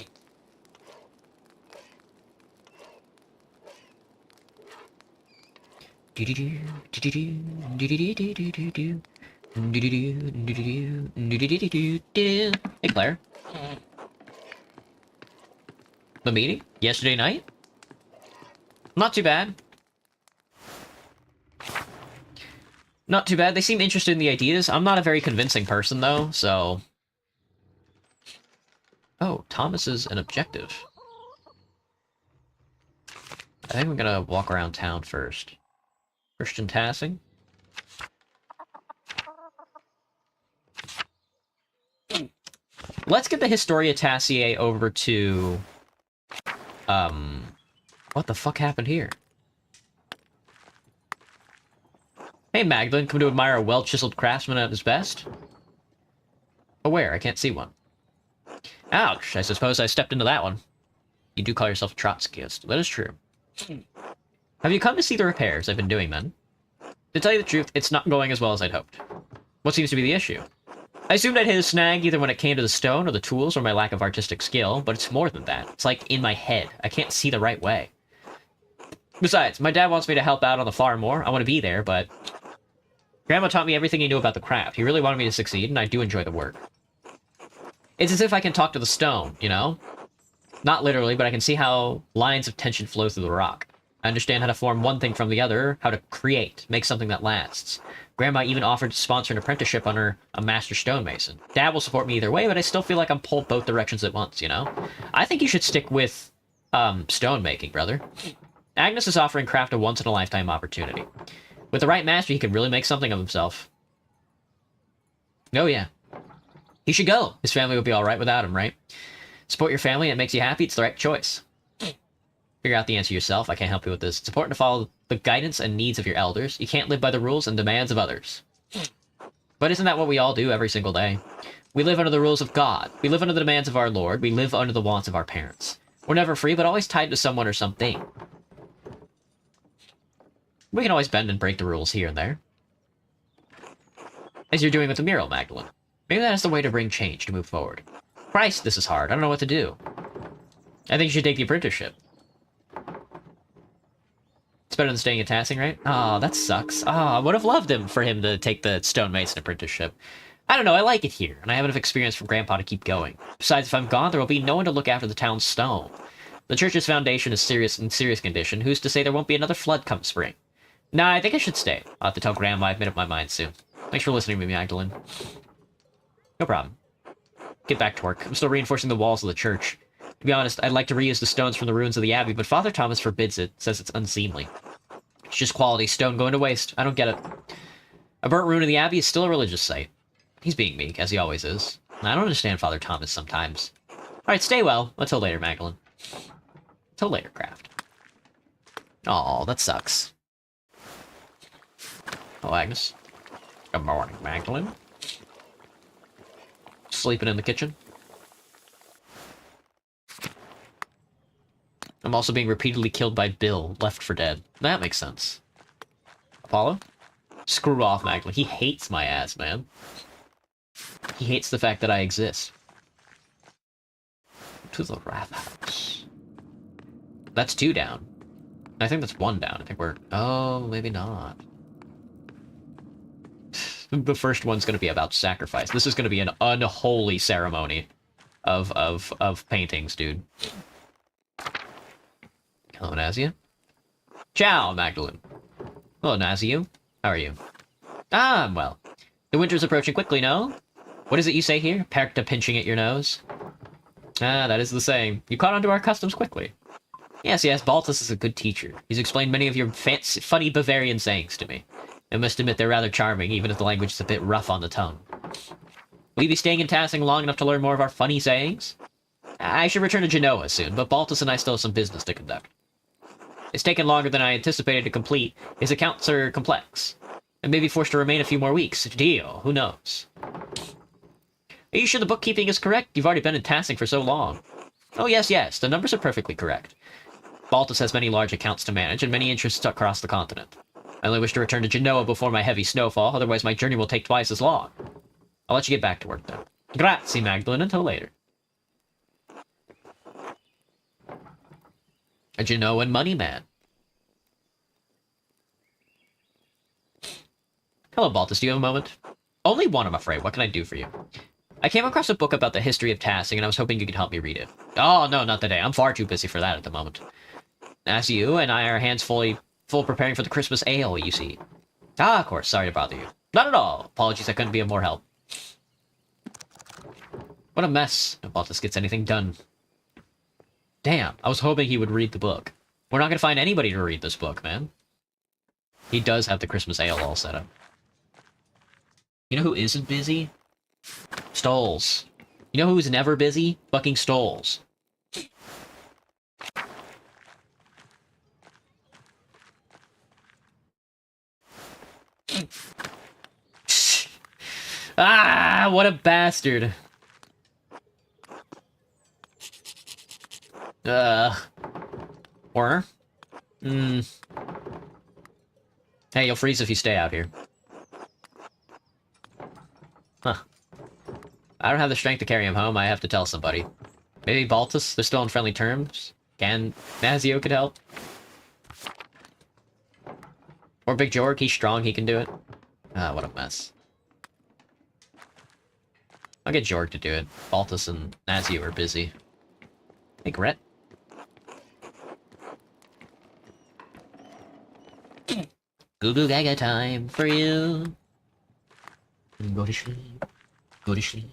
Claire. The meeting? Yesterday night? Not too bad. Not too bad. They seem interested in the ideas. I'm not a very convincing person, though, so... Oh, Thomas is an objective. I think I'm gonna walk around town first. Christian Tassing? Let's get the Historia Tassier over to... What the fuck happened here? Hey, Magdalene, come to admire a well-chiseled craftsman at his best? Oh, where? I can't see one. Ouch, I suppose I stepped into that one. You do call yourself a Trotskyist. That is true. Have you come to see the repairs I've been doing, then? To tell you the truth, it's not going as well as I'd hoped. What seems to be the issue? I assumed I'd hit a snag either when it came to the stone or the tools or my lack of artistic skill, but it's more than that. It's like in my head. I can't see the right way. Besides, my dad wants me to help out on the farm more. I want to be there, but... Grandma taught me everything he knew about the craft. He really wanted me to succeed, and I do enjoy the work. It's as if I can talk to the stone, you know? Not literally, but I can see how lines of tension flow through the rock. I understand how to form one thing from the other, how to create, make something that lasts. Grandma even offered to sponsor an apprenticeship under a master stonemason. Dad will support me either way, but I still feel like I'm pulled both directions at once, you know? I think you should stick with, stone making, brother. Agnes is offering Craft a once-in-a-lifetime opportunity. With the right master, he could really make something of himself. Oh, yeah. He should go. His family will be alright without him, right? Support your family and it makes you happy, it's the right choice. Figure out the answer yourself, I can't help you with this. It's important to follow the guidance and needs of your elders. You can't live by the rules and demands of others. But isn't that what we all do every single day? We live under the rules of God. We live under the demands of our Lord. We live under the wants of our parents. We're never free, but always tied to someone or something. We can always bend and break the rules here and there. As you're doing with the mural, Magdalene. Maybe that is the way to bring change, to move forward. Christ, this is hard. I don't know what to do. I think you should take the apprenticeship. It's better than staying at Tassing, right? Oh, that sucks. Oh, I would have loved for him to take the stonemason apprenticeship. I don't know, I like it here, and I have enough experience from Grandpa to keep going. Besides, if I'm gone, there will be no one to look after the town's stone. The church's foundation is in serious condition. Who's to say there won't be another flood come spring? Nah, I think I should stay. I'll have to tell Grandma I've made up my mind soon. Thanks for listening to me, Magdalene. No problem. Get back to work. I'm still reinforcing the walls of the church. To be honest, I'd like to reuse the stones from the ruins of the abbey, but Father Thomas forbids it, says it's unseemly. It's just quality stone going to waste. I don't get it. A burnt ruin of the abbey is still a religious site. He's being meek, as he always is. I don't understand Father Thomas sometimes. Alright, stay well. Until later, Magdalene. Until later, Craft. Aw, that sucks. Oh, Agnes. Good morning, Magdalene. Sleeping in the kitchen. I'm also being repeatedly killed by Bill, left for dead. That makes sense. Apollo? Screw off, Magdalene. He hates my ass, man. He hates the fact that I exist. To the wrath house. That's 2 down. I think that's 1 down. I think we're... Oh, maybe not. The first one's going to be about sacrifice. This is going to be an unholy ceremony of paintings, dude. Hello, Nazia. Ciao, Magdalene. Hello, Nazia. How are you? Ah, I'm well. The winter's approaching quickly, no? What is it you say here? Perkta pinching at your nose? Ah, that is the saying. You caught on to our customs quickly. Yes, Baltus is a good teacher. He's explained many of your fancy, funny Bavarian sayings to me. I must admit they're rather charming, even if the language is a bit rough on the tongue. Will you be staying in Tassing long enough to learn more of our funny sayings? I should return to Genoa soon, but Baltus and I still have some business to conduct. It's taken longer than I anticipated to complete. His accounts are complex. I may be forced to remain a few more weeks. Dio, who knows? Are you sure the bookkeeping is correct? You've already been in Tassing for so long. Oh, yes, the numbers are perfectly correct. Baltus has many large accounts to manage, and many interests across the continent. I only wish to return to Genoa before my heavy snowfall, otherwise my journey will take twice as long. I'll let you get back to work, then. Grazie, Magdalene. Until later. A Genoan money man. Hello, Baltus. Do you have a moment? Only one, I'm afraid. What can I do for you? I came across a book about the history of tassing, and I was hoping you could help me read it. Oh, no, not today. I'm far too busy for that at the moment. As you and I are hands full preparing for the Christmas ale, you see. Ah, of course. Sorry to bother you. Not at all. Apologies, I couldn't be of more help. What a mess. If Baltus gets anything done. Damn, I was hoping he would read the book. We're not going to find anybody to read this book, man. He does have the Christmas ale all set up. You know who isn't busy? Stoles. You know who's never busy? Fucking Stoles. Ah, what a bastard. Warner? Hey, you'll freeze if you stay out here. Huh. I don't have the strength to carry him home. I have to tell somebody. Maybe Baltus? They're still on friendly terms? Mazio could help? Or Big Jorg? He's strong, he can do it. Ah, what a mess. I'll get Jorg to do it. Baltus and Nazio are busy. Hey, Gret. Goo goo gaga time for you. Go to sleep. Go to sleep.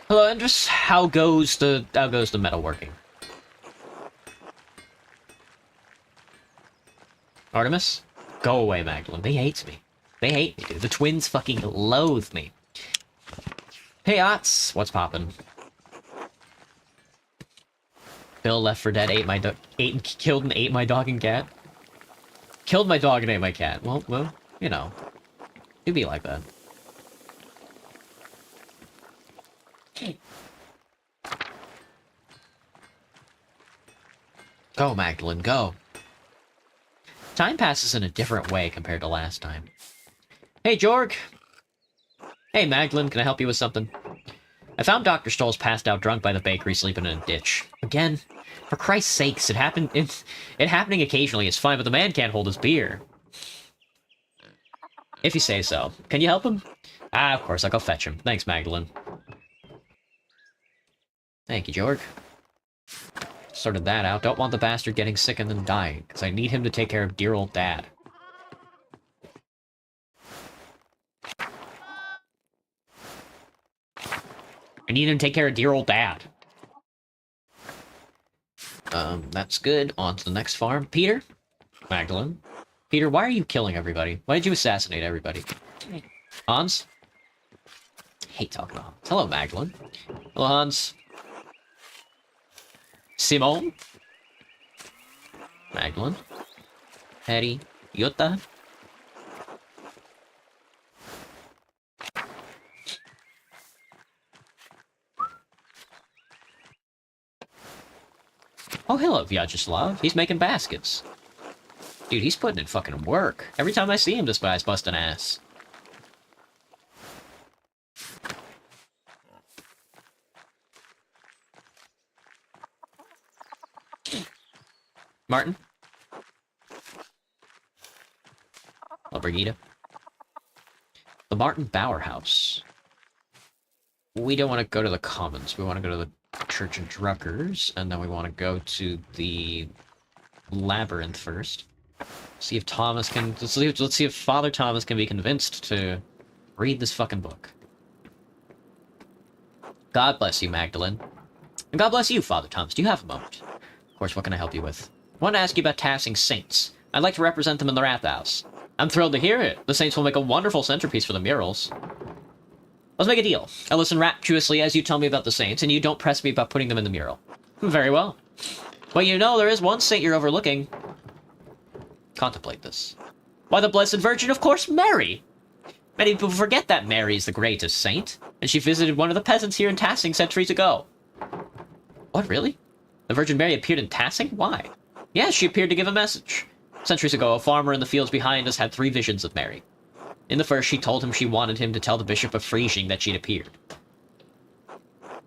Hello, Andrus. How goes the metalworking? Artemis? Go away, Magdalene. They hate me. They hate me, dude. The twins fucking loathe me. Hey, Ots. What's poppin'? Bill Left 4 Dead killed and ate my dog and cat. Killed my dog and ate my cat. Well, you know. It'd be like that. Go, Magdalene, go. Time passes in a different way compared to last time. Hey, Jorg. Hey, Magdalene, can I help you with something? I found Dr. Stoll's passed out drunk by the bakery sleeping in a ditch. Again? For Christ's sakes, it happening occasionally is fine, but the man can't hold his beer. If you say so. Can you help him? Ah, of course, I'll go fetch him. Thanks, Magdalene. Thank you, Jorg. Sorted that out. Don't want the bastard getting sick and then dying, because I need him to take care of dear old Dad. I need him to take care of dear old Dad. That's good. On to the next farm. Peter? Magdalene? Peter, why are you killing everybody? Why did you assassinate everybody? Hans? Hate talking to Hans. Hello, Magdalene. Hello, Hans. Simon? Magdalene? Harry? Jutta? Oh, hello, Vyacheslav. He's making baskets. Dude, he's putting in fucking work. Every time I see him, this guy's busting ass. Martin? Oh, Brigida. The Martin Bauer House. We don't want to go to the Commons. We want to go to the Church of Druckers, and then we want to go to the Labyrinth first. See if Thomas can... Let's see if Father Thomas can be convinced to read this fucking book. God bless you, Magdalene. And God bless you, Father Thomas. Do you have a moment? Of course, what can I help you with? I want to ask you about tassing saints. I'd like to represent them in the Rathaus. I'm thrilled to hear it. The saints will make a wonderful centerpiece for the murals. Let's make a deal. I'll listen rapturously as you tell me about the saints, and you don't press me about putting them in the mural. Very well. Well, you know, there is one saint you're overlooking. Contemplate this. Why, the Blessed Virgin, of course, Mary! Many people forget that Mary is the greatest saint, and she visited one of the peasants here in Tassing centuries ago. What, really? The Virgin Mary appeared in Tassing? Why? Yes, she appeared to give a message. Centuries ago, a farmer in the fields behind us had 3 visions of Mary. In the first, she told him she wanted him to tell the Bishop of Friesing that she'd appeared.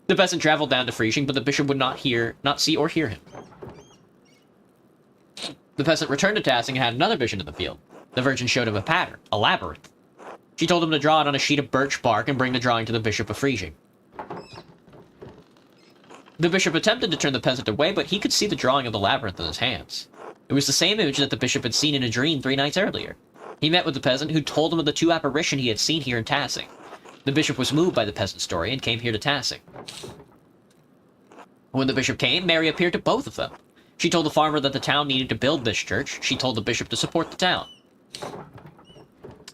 The peasant traveled down to Friesing, but the bishop would not see or hear him. The peasant returned to Tassing and had another vision in the field. The Virgin showed him a pattern, a labyrinth. She told him to draw it on a sheet of birch bark and bring the drawing to the Bishop of Friesing. The bishop attempted to turn the peasant away, but he could see the drawing of the labyrinth in his hands. It was the same image that the bishop had seen in a dream 3 nights earlier. He met with the peasant, who told him of the 2 apparitions he had seen here in Tassing. The bishop was moved by the peasant's story and came here to Tassing. When the bishop came, Mary appeared to both of them. She told the farmer that the town needed to build this church. She told the bishop to support the town.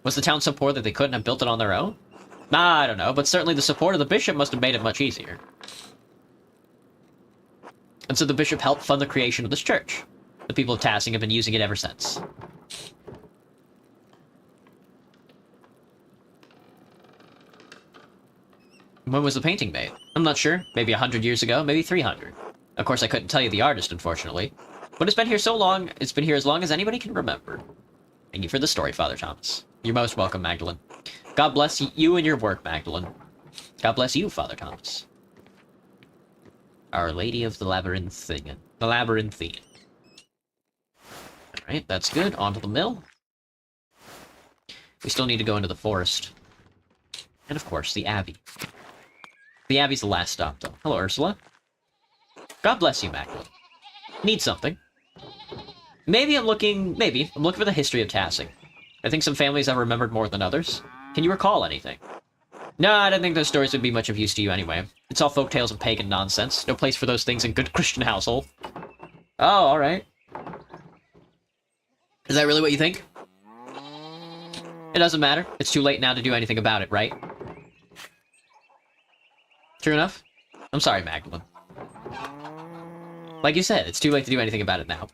Was the town so poor that they couldn't have built it on their own? I don't know, but certainly the support of the bishop must have made it much easier. And so the bishop helped fund the creation of this church. The people of Tassing have been using it ever since. When was the painting made? I'm not sure. Maybe 100 years ago, maybe 300. Of course, I couldn't tell you the artist, unfortunately. But it's been here so long, it's been here as long as anybody can remember. Thank you for the story, Father Thomas. You're most welcome, Magdalene. God bless you and your work, Magdalene. God bless you, Father Thomas. Our Lady of the Labyrinthine. The Labyrinthine. Alright, that's good. On to the mill. We still need to go into the forest. And of course, the Abbey. The Abbey's the last stop, though. Hello, Ursula. God bless you, Magdalene. Need something. Maybe I'm looking for the history of Tassing. I think some families have remembered more than others. Can you recall anything? No, I don't think those stories would be much of use to you anyway. It's all folktales and pagan nonsense. No place for those things in good Christian household. Oh, alright. Is that really what you think? It doesn't matter. It's too late now to do anything about it, right? True enough? I'm sorry, Magdalene. Like you said, it's too late to do anything about it now.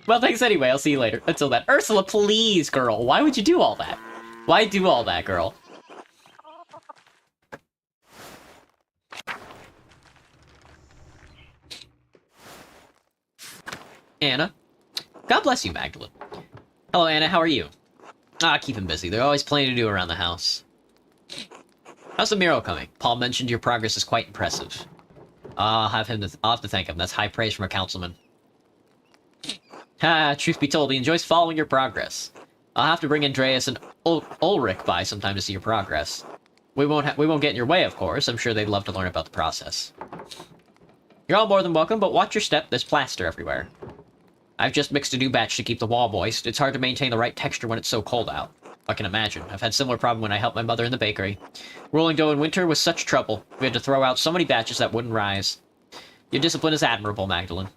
Well, thanks anyway. I'll see you later. Until then. Ursula, please, girl. Why would you do all that? Why do all that, girl? Anna. God bless you, Magdalene. Hello, Anna. How are you? Keep him busy. There's always plenty to do around the house. How's the mural coming? Paul mentioned your progress is quite impressive. I'll have to thank him. That's high praise from a councilman. Truth be told, he enjoys following your progress. I'll have to bring Andreas and Ulrich by sometime to see your progress. We won't get in your way, of course. I'm sure they'd love to learn about the process. You're all more than welcome, but watch your step. There's plaster everywhere. I've just mixed a new batch to keep the wall moist. It's hard to maintain the right texture when it's so cold out. I can imagine. I've had similar problem when I helped my mother in the bakery. Rolling dough in winter was such trouble. We had to throw out so many batches that wouldn't rise. Your discipline is admirable, Magdalene.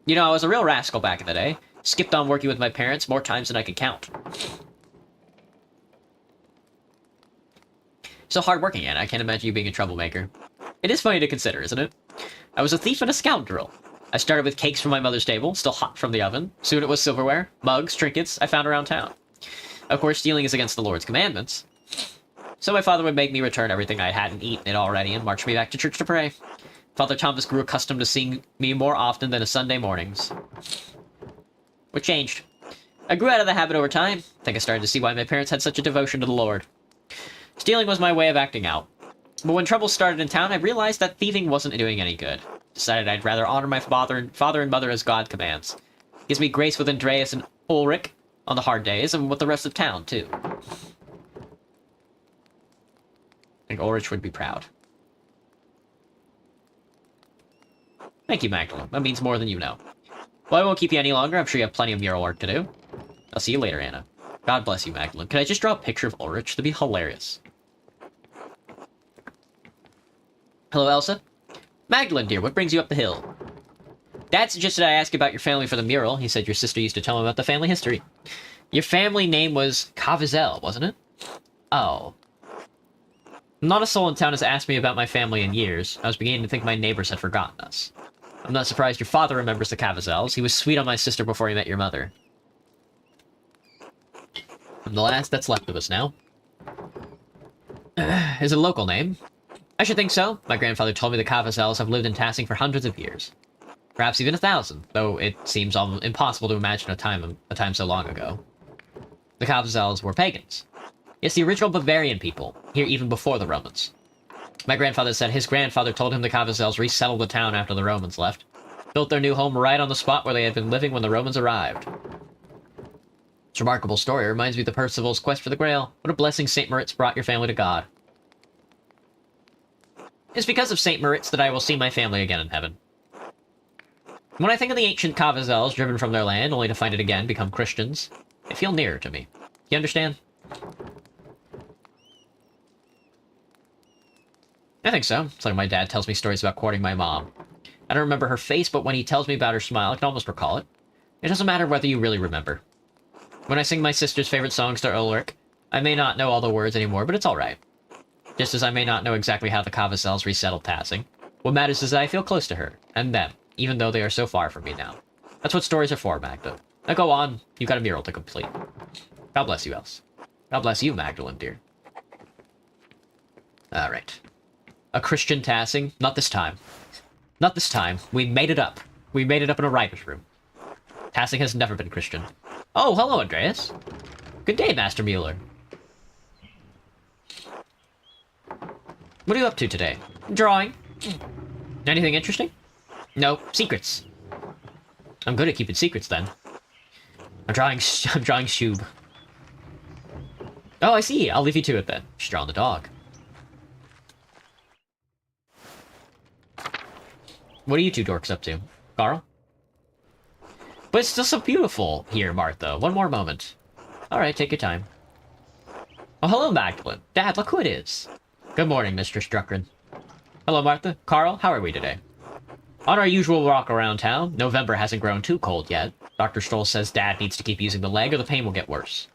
You know, I was a real rascal back in the day. Skipped on working with my parents more times than I can count. So hardworking, Anna. I can't imagine you being a troublemaker. It is funny to consider, isn't it? I was a thief and a scoundrel. I started with cakes from my mother's table, still hot from the oven. Soon it was silverware, mugs, trinkets I found around town. Of course, stealing is against the Lord's commandments. So my father would make me return everything I hadn't eaten it already and march me back to church to pray. Father Thomas grew accustomed to seeing me more often than a Sunday mornings. What changed? I grew out of the habit over time. I think I started to see why my parents had such a devotion to the Lord. Stealing was my way of acting out. But when trouble started in town, I realized that thieving wasn't doing any good. Decided I'd rather honor my father and mother as God commands. Gives me grace with Andreas and Ulrich on the hard days, and with the rest of town, too. I think Ulrich would be proud. Thank you, Magdalene. That means more than you know. Well, I won't keep you any longer. I'm sure you have plenty of mural work to do. I'll see you later, Anna. God bless you, Magdalene. Can I just draw a picture of Ulrich? That'd be hilarious. Hello, Elsa? Magdalene, dear, what brings you up the hill? Dad suggested I ask about your family for the mural. He said your sister used to tell him about the family history. Your family name was Cavazel, wasn't it? Oh. Not a soul in town has asked me about my family in years. I was beginning to think my neighbors had forgotten us. I'm not surprised your father remembers the Cavazels. He was sweet on my sister before he met your mother. I'm the last that's left of us now. Is it a local name? I should think so. My grandfather told me the Cavazels have lived in Tassing for hundreds of years. Perhaps even 1,000, though it seems almost impossible to imagine a time so long ago. The Cavazels were pagans. Yes, the original Bavarian people, here even before the Romans. My grandfather said his grandfather told him the Cavazels resettled the town after the Romans left, built their new home right on the spot where they had been living when the Romans arrived. This remarkable story reminds me of the Percival's quest for the Grail. What a blessing St. Moritz brought your family to God. It's because of St. Moritz that I will see my family again in heaven. When I think of the ancient Cavazels driven from their land only to find it again become Christians, they feel nearer to me. You understand? I think so. It's like my dad tells me stories about courting my mom. I don't remember her face, but when he tells me about her smile, I can almost recall it. It doesn't matter whether you really remember. When I sing my sister's favorite songs to Ulrich, I may not know all the words anymore, but it's alright. Just as I may not know exactly how the Cavazels resettled Tassing, what matters is that I feel close to her, and them, even though they are so far from me now. That's what stories are for, Magda. Now go on, you've got a mural to complete. God bless you, Else. God bless you, Magdalene, dear. Alright. A Christian Tassing? Not this time. Not this time. We made it up. We made it up in a writer's room. Tassing has never been Christian. Oh, hello, Andreas. Good day, Master Mueller. What are you up to today? Drawing. Anything interesting? No, secrets. I'm good at keeping secrets, then. I'm drawing Shub. Oh, I see. I'll leave you to it, then. Just drawing the dog. What are you two dorks up to? Carl? But it's still so beautiful here, Martha. One more moment. Alright, take your time. Oh, hello, Magdalene. Dad, look who it is. Good morning, Mr. Struckren. Hello, Martha. Carl, how are we today? On our usual walk around town, November hasn't grown too cold yet. Dr. Stoll says Dad needs to keep using the leg or the pain will get worse.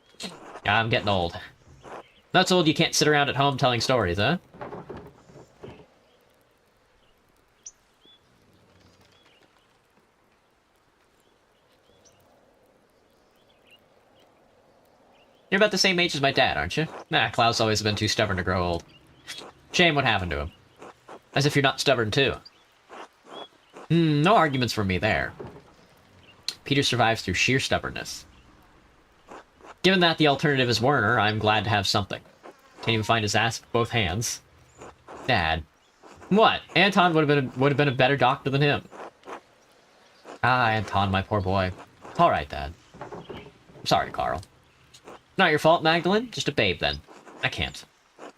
I'm getting old. That's old you can't sit around at home telling stories, huh? You're about the same age as my dad, aren't you? Nah, Klaus always been too stubborn to grow old. Shame what happened to him. As if you're not stubborn, too. No arguments from me there. Peter survives through sheer stubbornness. Given that the alternative is Werner, I'm glad to have something. Can't even find his ass with both hands. Dad. What? Anton would have been a better doctor than him. Ah, Anton, my poor boy. All right, Dad. I'm sorry, Carl. Not your fault, Magdalene. Just a babe, then. I can't.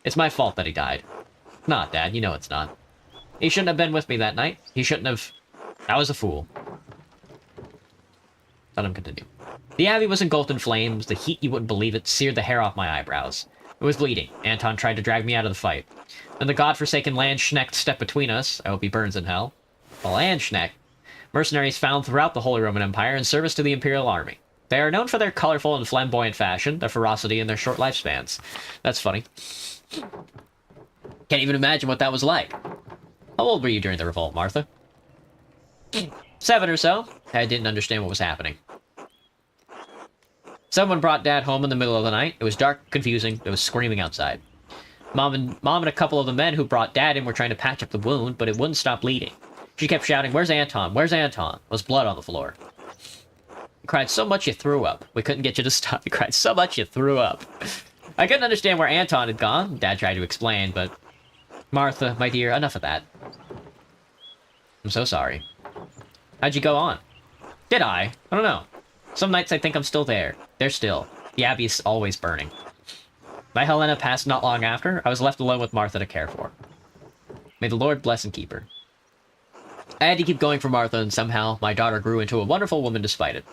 It's my fault that he died. Not, Dad. You know it's not. He shouldn't have been with me that night. He shouldn't have... I was a fool. Let him continue. The Abbey was engulfed in flames. The heat, you wouldn't believe it, seared the hair off my eyebrows. It was bleeding. Anton tried to drag me out of the fight. Then the godforsaken Landsknecht stepped between us. I hope he burns in hell. The Landsknecht. Mercenaries found throughout the Holy Roman Empire in service to the Imperial Army. They are known for their colorful and flamboyant fashion, their ferocity, and their short lifespans. That's funny. Can't even imagine what that was like. How old were you during the revolt, Martha? 7 or so. I didn't understand what was happening. Someone brought Dad home in the middle of the night. It was dark, confusing. There was screaming outside. Mom and a couple of the men who brought Dad in were trying to patch up the wound, but it wouldn't stop bleeding. She kept shouting, "Where's Anton? Where's Anton?" There was blood on the floor. You cried so much you threw up. We couldn't get you to stop. You cried so much you threw up. I couldn't understand where Anton had gone. Dad tried to explain, but... Martha, my dear, enough of that. I'm so sorry. How'd you go on? Did I? I don't know. Some nights I think I'm still there. There still. The Abbey is always burning. My Helena passed not long after. I was left alone with Martha to care for. May the Lord bless and keep her. I had to keep going for Martha, and somehow my daughter grew into a wonderful woman despite it.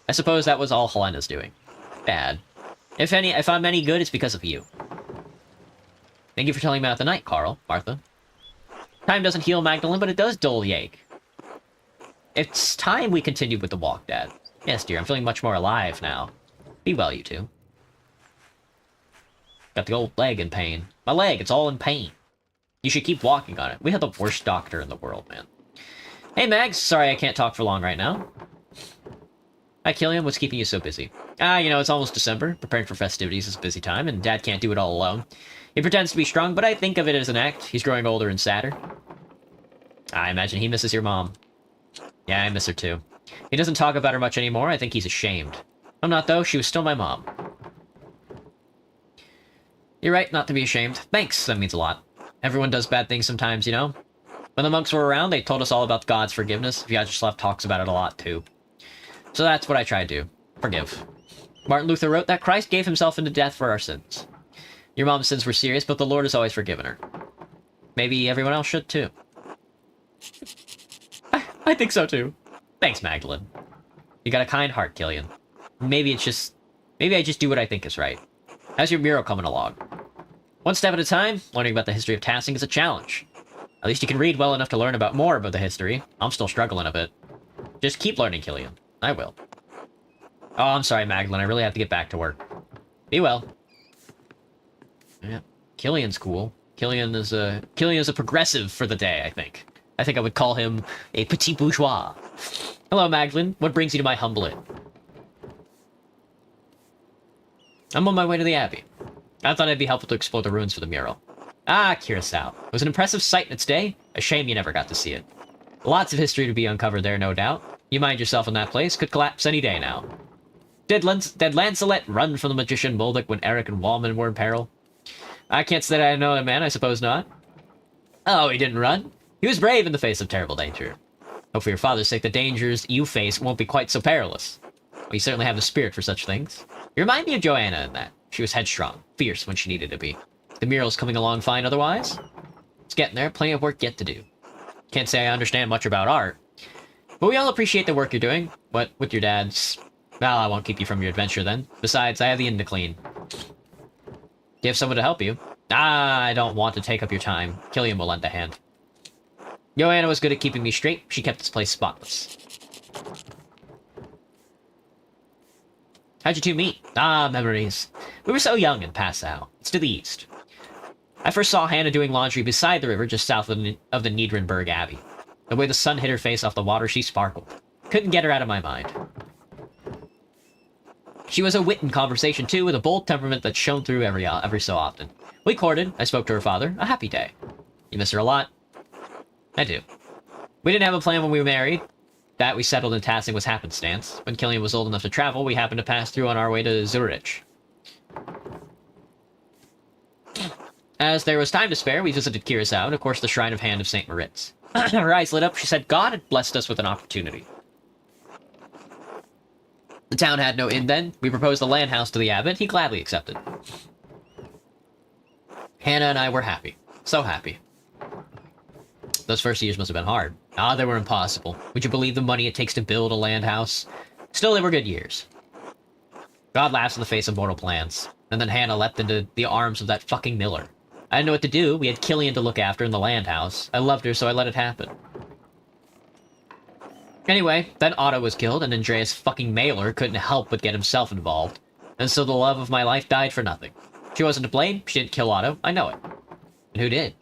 I suppose that was all Helena's doing. Bad. If I'm any good, it's because of you. Thank you for telling me about the night, Carl, Martha. Time doesn't heal, Magdalene, but it does dull the ache. It's time we continued with the walk, Dad. Yes, dear, I'm feeling much more alive now. Be well, you two. Got the old leg in pain. My leg, it's all in pain. You should keep walking on it. We have the worst doctor in the world, man. Hey, Mags. Sorry I can't talk for long right now. Hi, Killian. What's keeping you so busy? You know, it's almost December. Preparing for festivities is a busy time, and Dad can't do it all alone. He pretends to be strong, but I think of it as an act. He's growing older and sadder. I imagine he misses your mom. Yeah, I miss her too. He doesn't talk about her much anymore. I think he's ashamed. I'm not, though. She was still my mom. You're right not to be ashamed. Thanks, that means a lot. Everyone does bad things sometimes, you know? When the monks were around, they told us all about God's forgiveness. Vyacheslav talks about it a lot, too. So that's what I try to do. Forgive. Martin Luther wrote that Christ gave himself into death for our sins. Your mom's sins were serious, but the Lord has always forgiven her. Maybe everyone else should, too. I think so, too. Thanks, Magdalene. You got a kind heart, Killian. Maybe I just do what I think is right. How's your mural coming along? One step at a time, learning about the history of Tassing is a challenge. At least you can read well enough to learn about more about the history. I'm still struggling a bit. Just keep learning, Killian. I will. Oh, I'm sorry, Magdalene. I really have to get back to work. Be well. Yeah, Killian's cool. Killian is a progressive for the day, I think. I think I would call him a petit bourgeois. Hello, Magdalene. What brings you to my humble inn? I'm on my way to the Abbey. I thought it'd be helpful to explore the ruins for the mural. Ah, Curacao. It was an impressive sight in its day. A shame you never got to see it. Lots of history to be uncovered there, no doubt. You mind yourself in that place, could collapse any day now. Did Lancelot run from the magician Moldic when Eric and Wallman were in peril? I can't say that I know that man, I suppose not. Oh, he didn't run. He was brave in the face of terrible danger. Hope for your father's sake the dangers you face won't be quite so perilous. Well, you certainly have the spirit for such things. You remind me of Joanna in that. She was headstrong, fierce when she needed to be. The mural's coming along fine otherwise. It's getting there, plenty of work yet to do. Can't say I understand much about art. But we all appreciate the work you're doing. What with your dad's... Well, I won't keep you from your adventure then. Besides, I have the inn to clean. Do you have someone to help you? Ah, I don't want to take up your time. Killian will lend a hand. Joanna was good at keeping me straight. She kept this place spotless. How'd you two meet? Ah, memories. We were so young in Passau. It's to the east. I first saw Hannah doing laundry beside the river just south of the Niedrenberg Abbey. The way the sun hit her face off the water, she sparkled. Couldn't get her out of my mind. She was a wit in conversation, too, with a bold temperament that shone through every so often. We courted. I spoke to her father. A happy day. You miss her a lot? I do. We didn't have a plan when we were married. That we settled in Tassing was happenstance. When Killian was old enough to travel, we happened to pass through on our way to Zurich. As there was time to spare, we visited Curacao and, of course, the Shrine of Hand of St. Moritz. Her eyes lit up. She said God had blessed us with an opportunity. The town had no inn then. We proposed a land house to the abbot. He gladly accepted. Hannah and I were happy. So happy. Those first years must have been hard. Ah, they were impossible. Would you believe the money it takes to build a land house? Still, they were good years. God laughs in the face of mortal plans. And then Hannah leapt into the arms of that fucking miller. I didn't know what to do. We had Killian to look after in the land house. I loved her, so I let it happen. Anyway, then Otto was killed, and Andreas fucking Mailer couldn't help but get himself involved. And so the love of my life died for nothing. She wasn't to blame. She didn't kill Otto. I know it. And who did?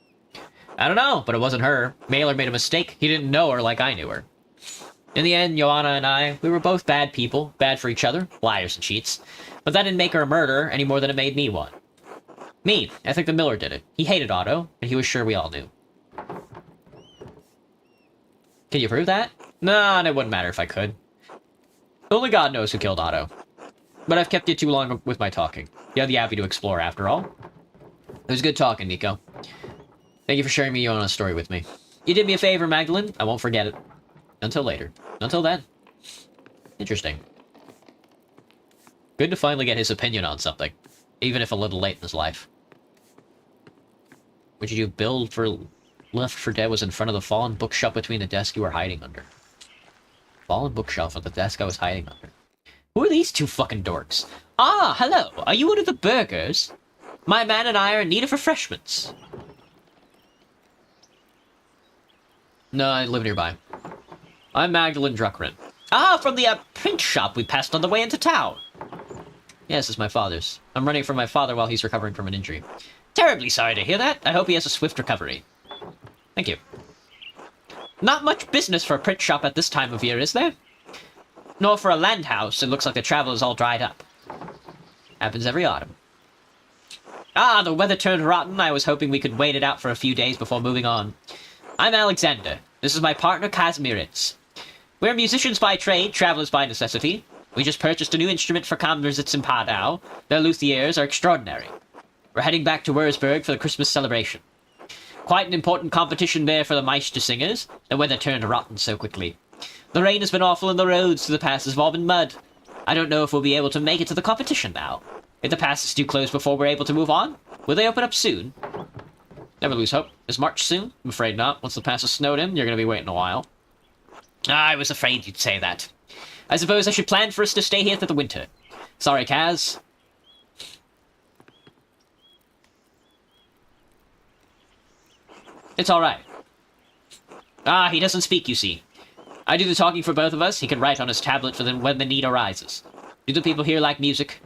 I don't know, but it wasn't her. Mailer made a mistake. He didn't know her like I knew her. In the end, Joanna and I, we were both bad people, bad for each other, liars and cheats. But that didn't make her a murderer any more than it made me one. Me, I think the miller did it. He hated Otto, and he was sure we all knew. Can you prove that? Nah, and it wouldn't matter if I could. Only God knows who killed Otto. But I've kept you too long with my talking. You have the Abbey to explore, after all. It was good talking, Nico. Thank you for sharing Joanna's story with me. You did me a favor, Magdalene. I won't forget it. Until later. Until then. Interesting. Good to finally get his opinion on something. Even if a little late in his life. What did you build for Left 4 Dead was in front of the fallen bookshelf between the desk you were hiding under. Fallen bookshelf at the desk I was hiding under. Who are these two fucking dorks? Ah, hello. Are you one of the burgers? My man and I are in need of refreshments. No, I live nearby. I'm Magdalene Druckrin. Ah, from the print shop we passed on the way into town. Yes, it's my father's. I'm running from my father while he's recovering from an injury. Terribly sorry to hear that. I hope he has a swift recovery. Thank you. Not much business for a print shop at this time of year, is there? Nor for a land house. It looks like the travel is all dried up. Happens every autumn. Ah, the weather turned rotten. I was hoping we could wait it out for a few days before moving on. I'm Alexander. This is my partner, Kazimierz. We're musicians by trade, travelers by necessity. We just purchased a new instrument for Commerzits in Padau. Their luthiers are extraordinary. We're heading back to Wurzburg for the Christmas celebration. Quite an important competition there for the Meister singers. The weather turned rotten so quickly. The rain has been awful and the roads to the passes have all been mud. I don't know if we'll be able to make it to the competition now. If the passes do close before we're able to move on, will they open up soon? Never lose hope. Is March soon? I'm afraid not. Once the passes snowed in, you're going to be waiting a while. I was afraid you'd say that. I suppose I should plan for us to stay here through the winter. Sorry, Kaz. It's alright. He doesn't speak, you see. I do the talking for both of us. He can write on his tablet for them when the need arises. Do the people here like music?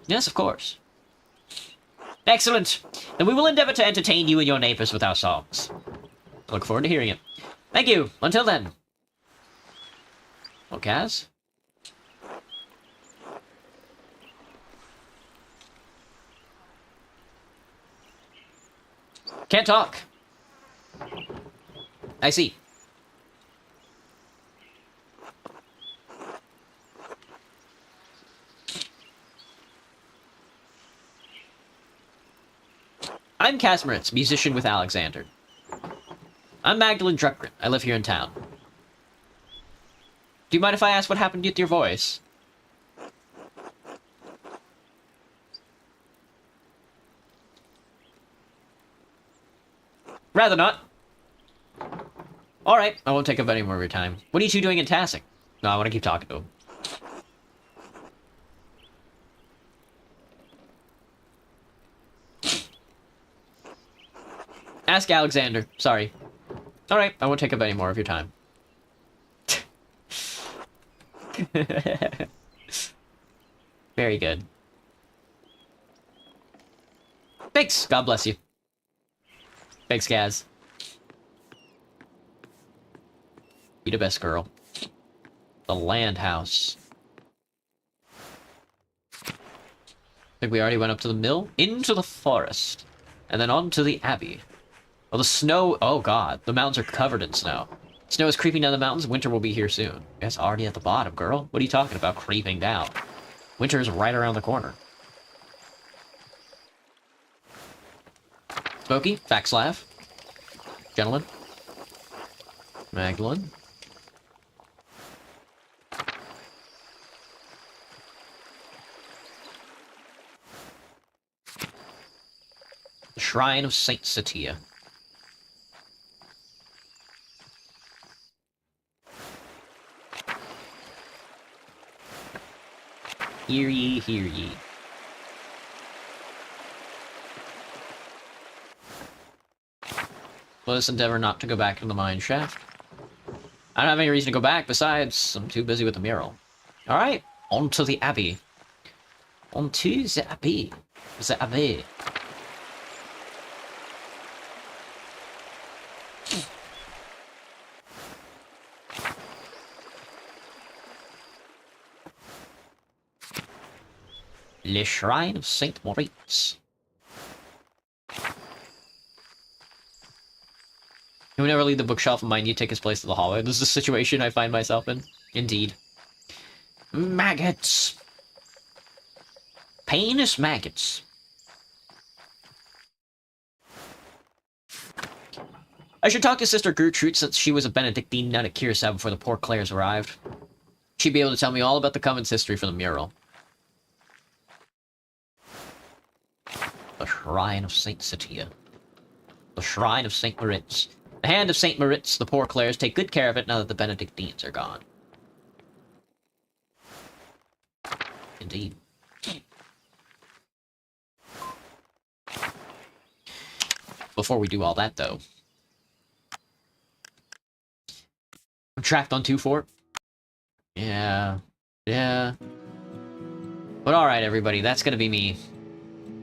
Yes, of course. Excellent. Then we will endeavor to entertain you and your neighbors with our songs. I look forward to hearing it. Thank you. Until then. Well, Kaz? Can't talk. I see. I'm Kazmaritz, musician with Alexander. I'm Magdalene Druckgren. I live here in town. Do you mind if I ask what happened with your voice? Rather not. Alright, I won't take up any more of your time. What are you two doing in Tassing? No, I want to keep talking to him. Ask Alexander. Sorry. Alright, I won't take up any more of your time. Very good. Thanks. God bless you. Thanks, Gaz. Be the best girl. The land house. I think we already went up to the mill. Into the forest. And then on to the abbey. Oh, the snow... Oh, God. The mountains are covered in snow. Snow is creeping down the mountains. Winter will be here soon. It's already at the bottom, girl. What are you talking about creeping down? Winter is right around the corner. Smokey, Faxlav. Gentlemen. Magdalene. The Shrine of Saint Satia. Hear ye, hear ye. Let us endeavor not to go back to the mine shaft. I don't have any reason to go back, besides, I'm too busy with the mural. Alright, on to the abbey. On to the abbey. The abbey. Le Shrine of Saint Moritz. You would never leave the bookshelf of mine, you take his place to the hallway. This is a situation I find myself in. Indeed. Maggots. Painous maggots. I should talk to Sister Gertrude since she was a Benedictine nun at Curacao before the poor Clares arrived. She'd be able to tell me all about the convent's history from the mural. The Shrine of Saint Satia. The Shrine of Saint Moritz. The hand of Saint Moritz, the poor Clares take good care of it now that the Benedictines are gone. Indeed. Before we do all that, though. I'm trapped on 2-4. Yeah. Yeah. But alright, everybody, that's gonna be me.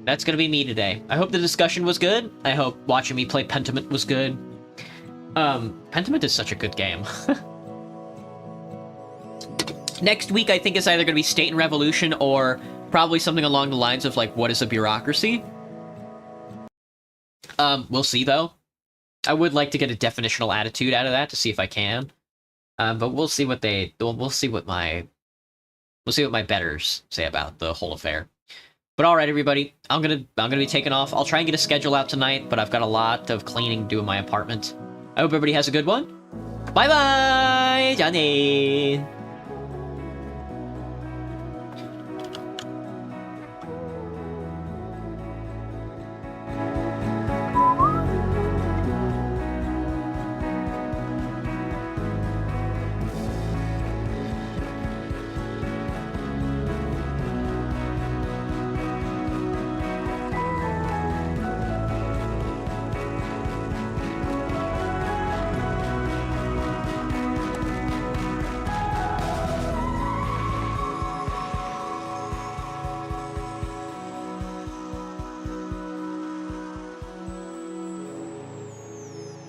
That's gonna be me today. I hope the discussion was good. I hope watching me play Pentiment was good. Pentiment is such a good game. Next week, I think it's either gonna be State and Revolution or probably something along the lines of, like, what is a bureaucracy? We'll see, though. I would like to get a definitional attitude out of that to see if I can. But we'll see what we'll see what my betters say about the whole affair. But all right, everybody, I'm gonna be taking off. I'll try and get a schedule out tonight, but I've got a lot of cleaning to do in my apartment. I hope everybody has a good one. Bye bye, Johnny.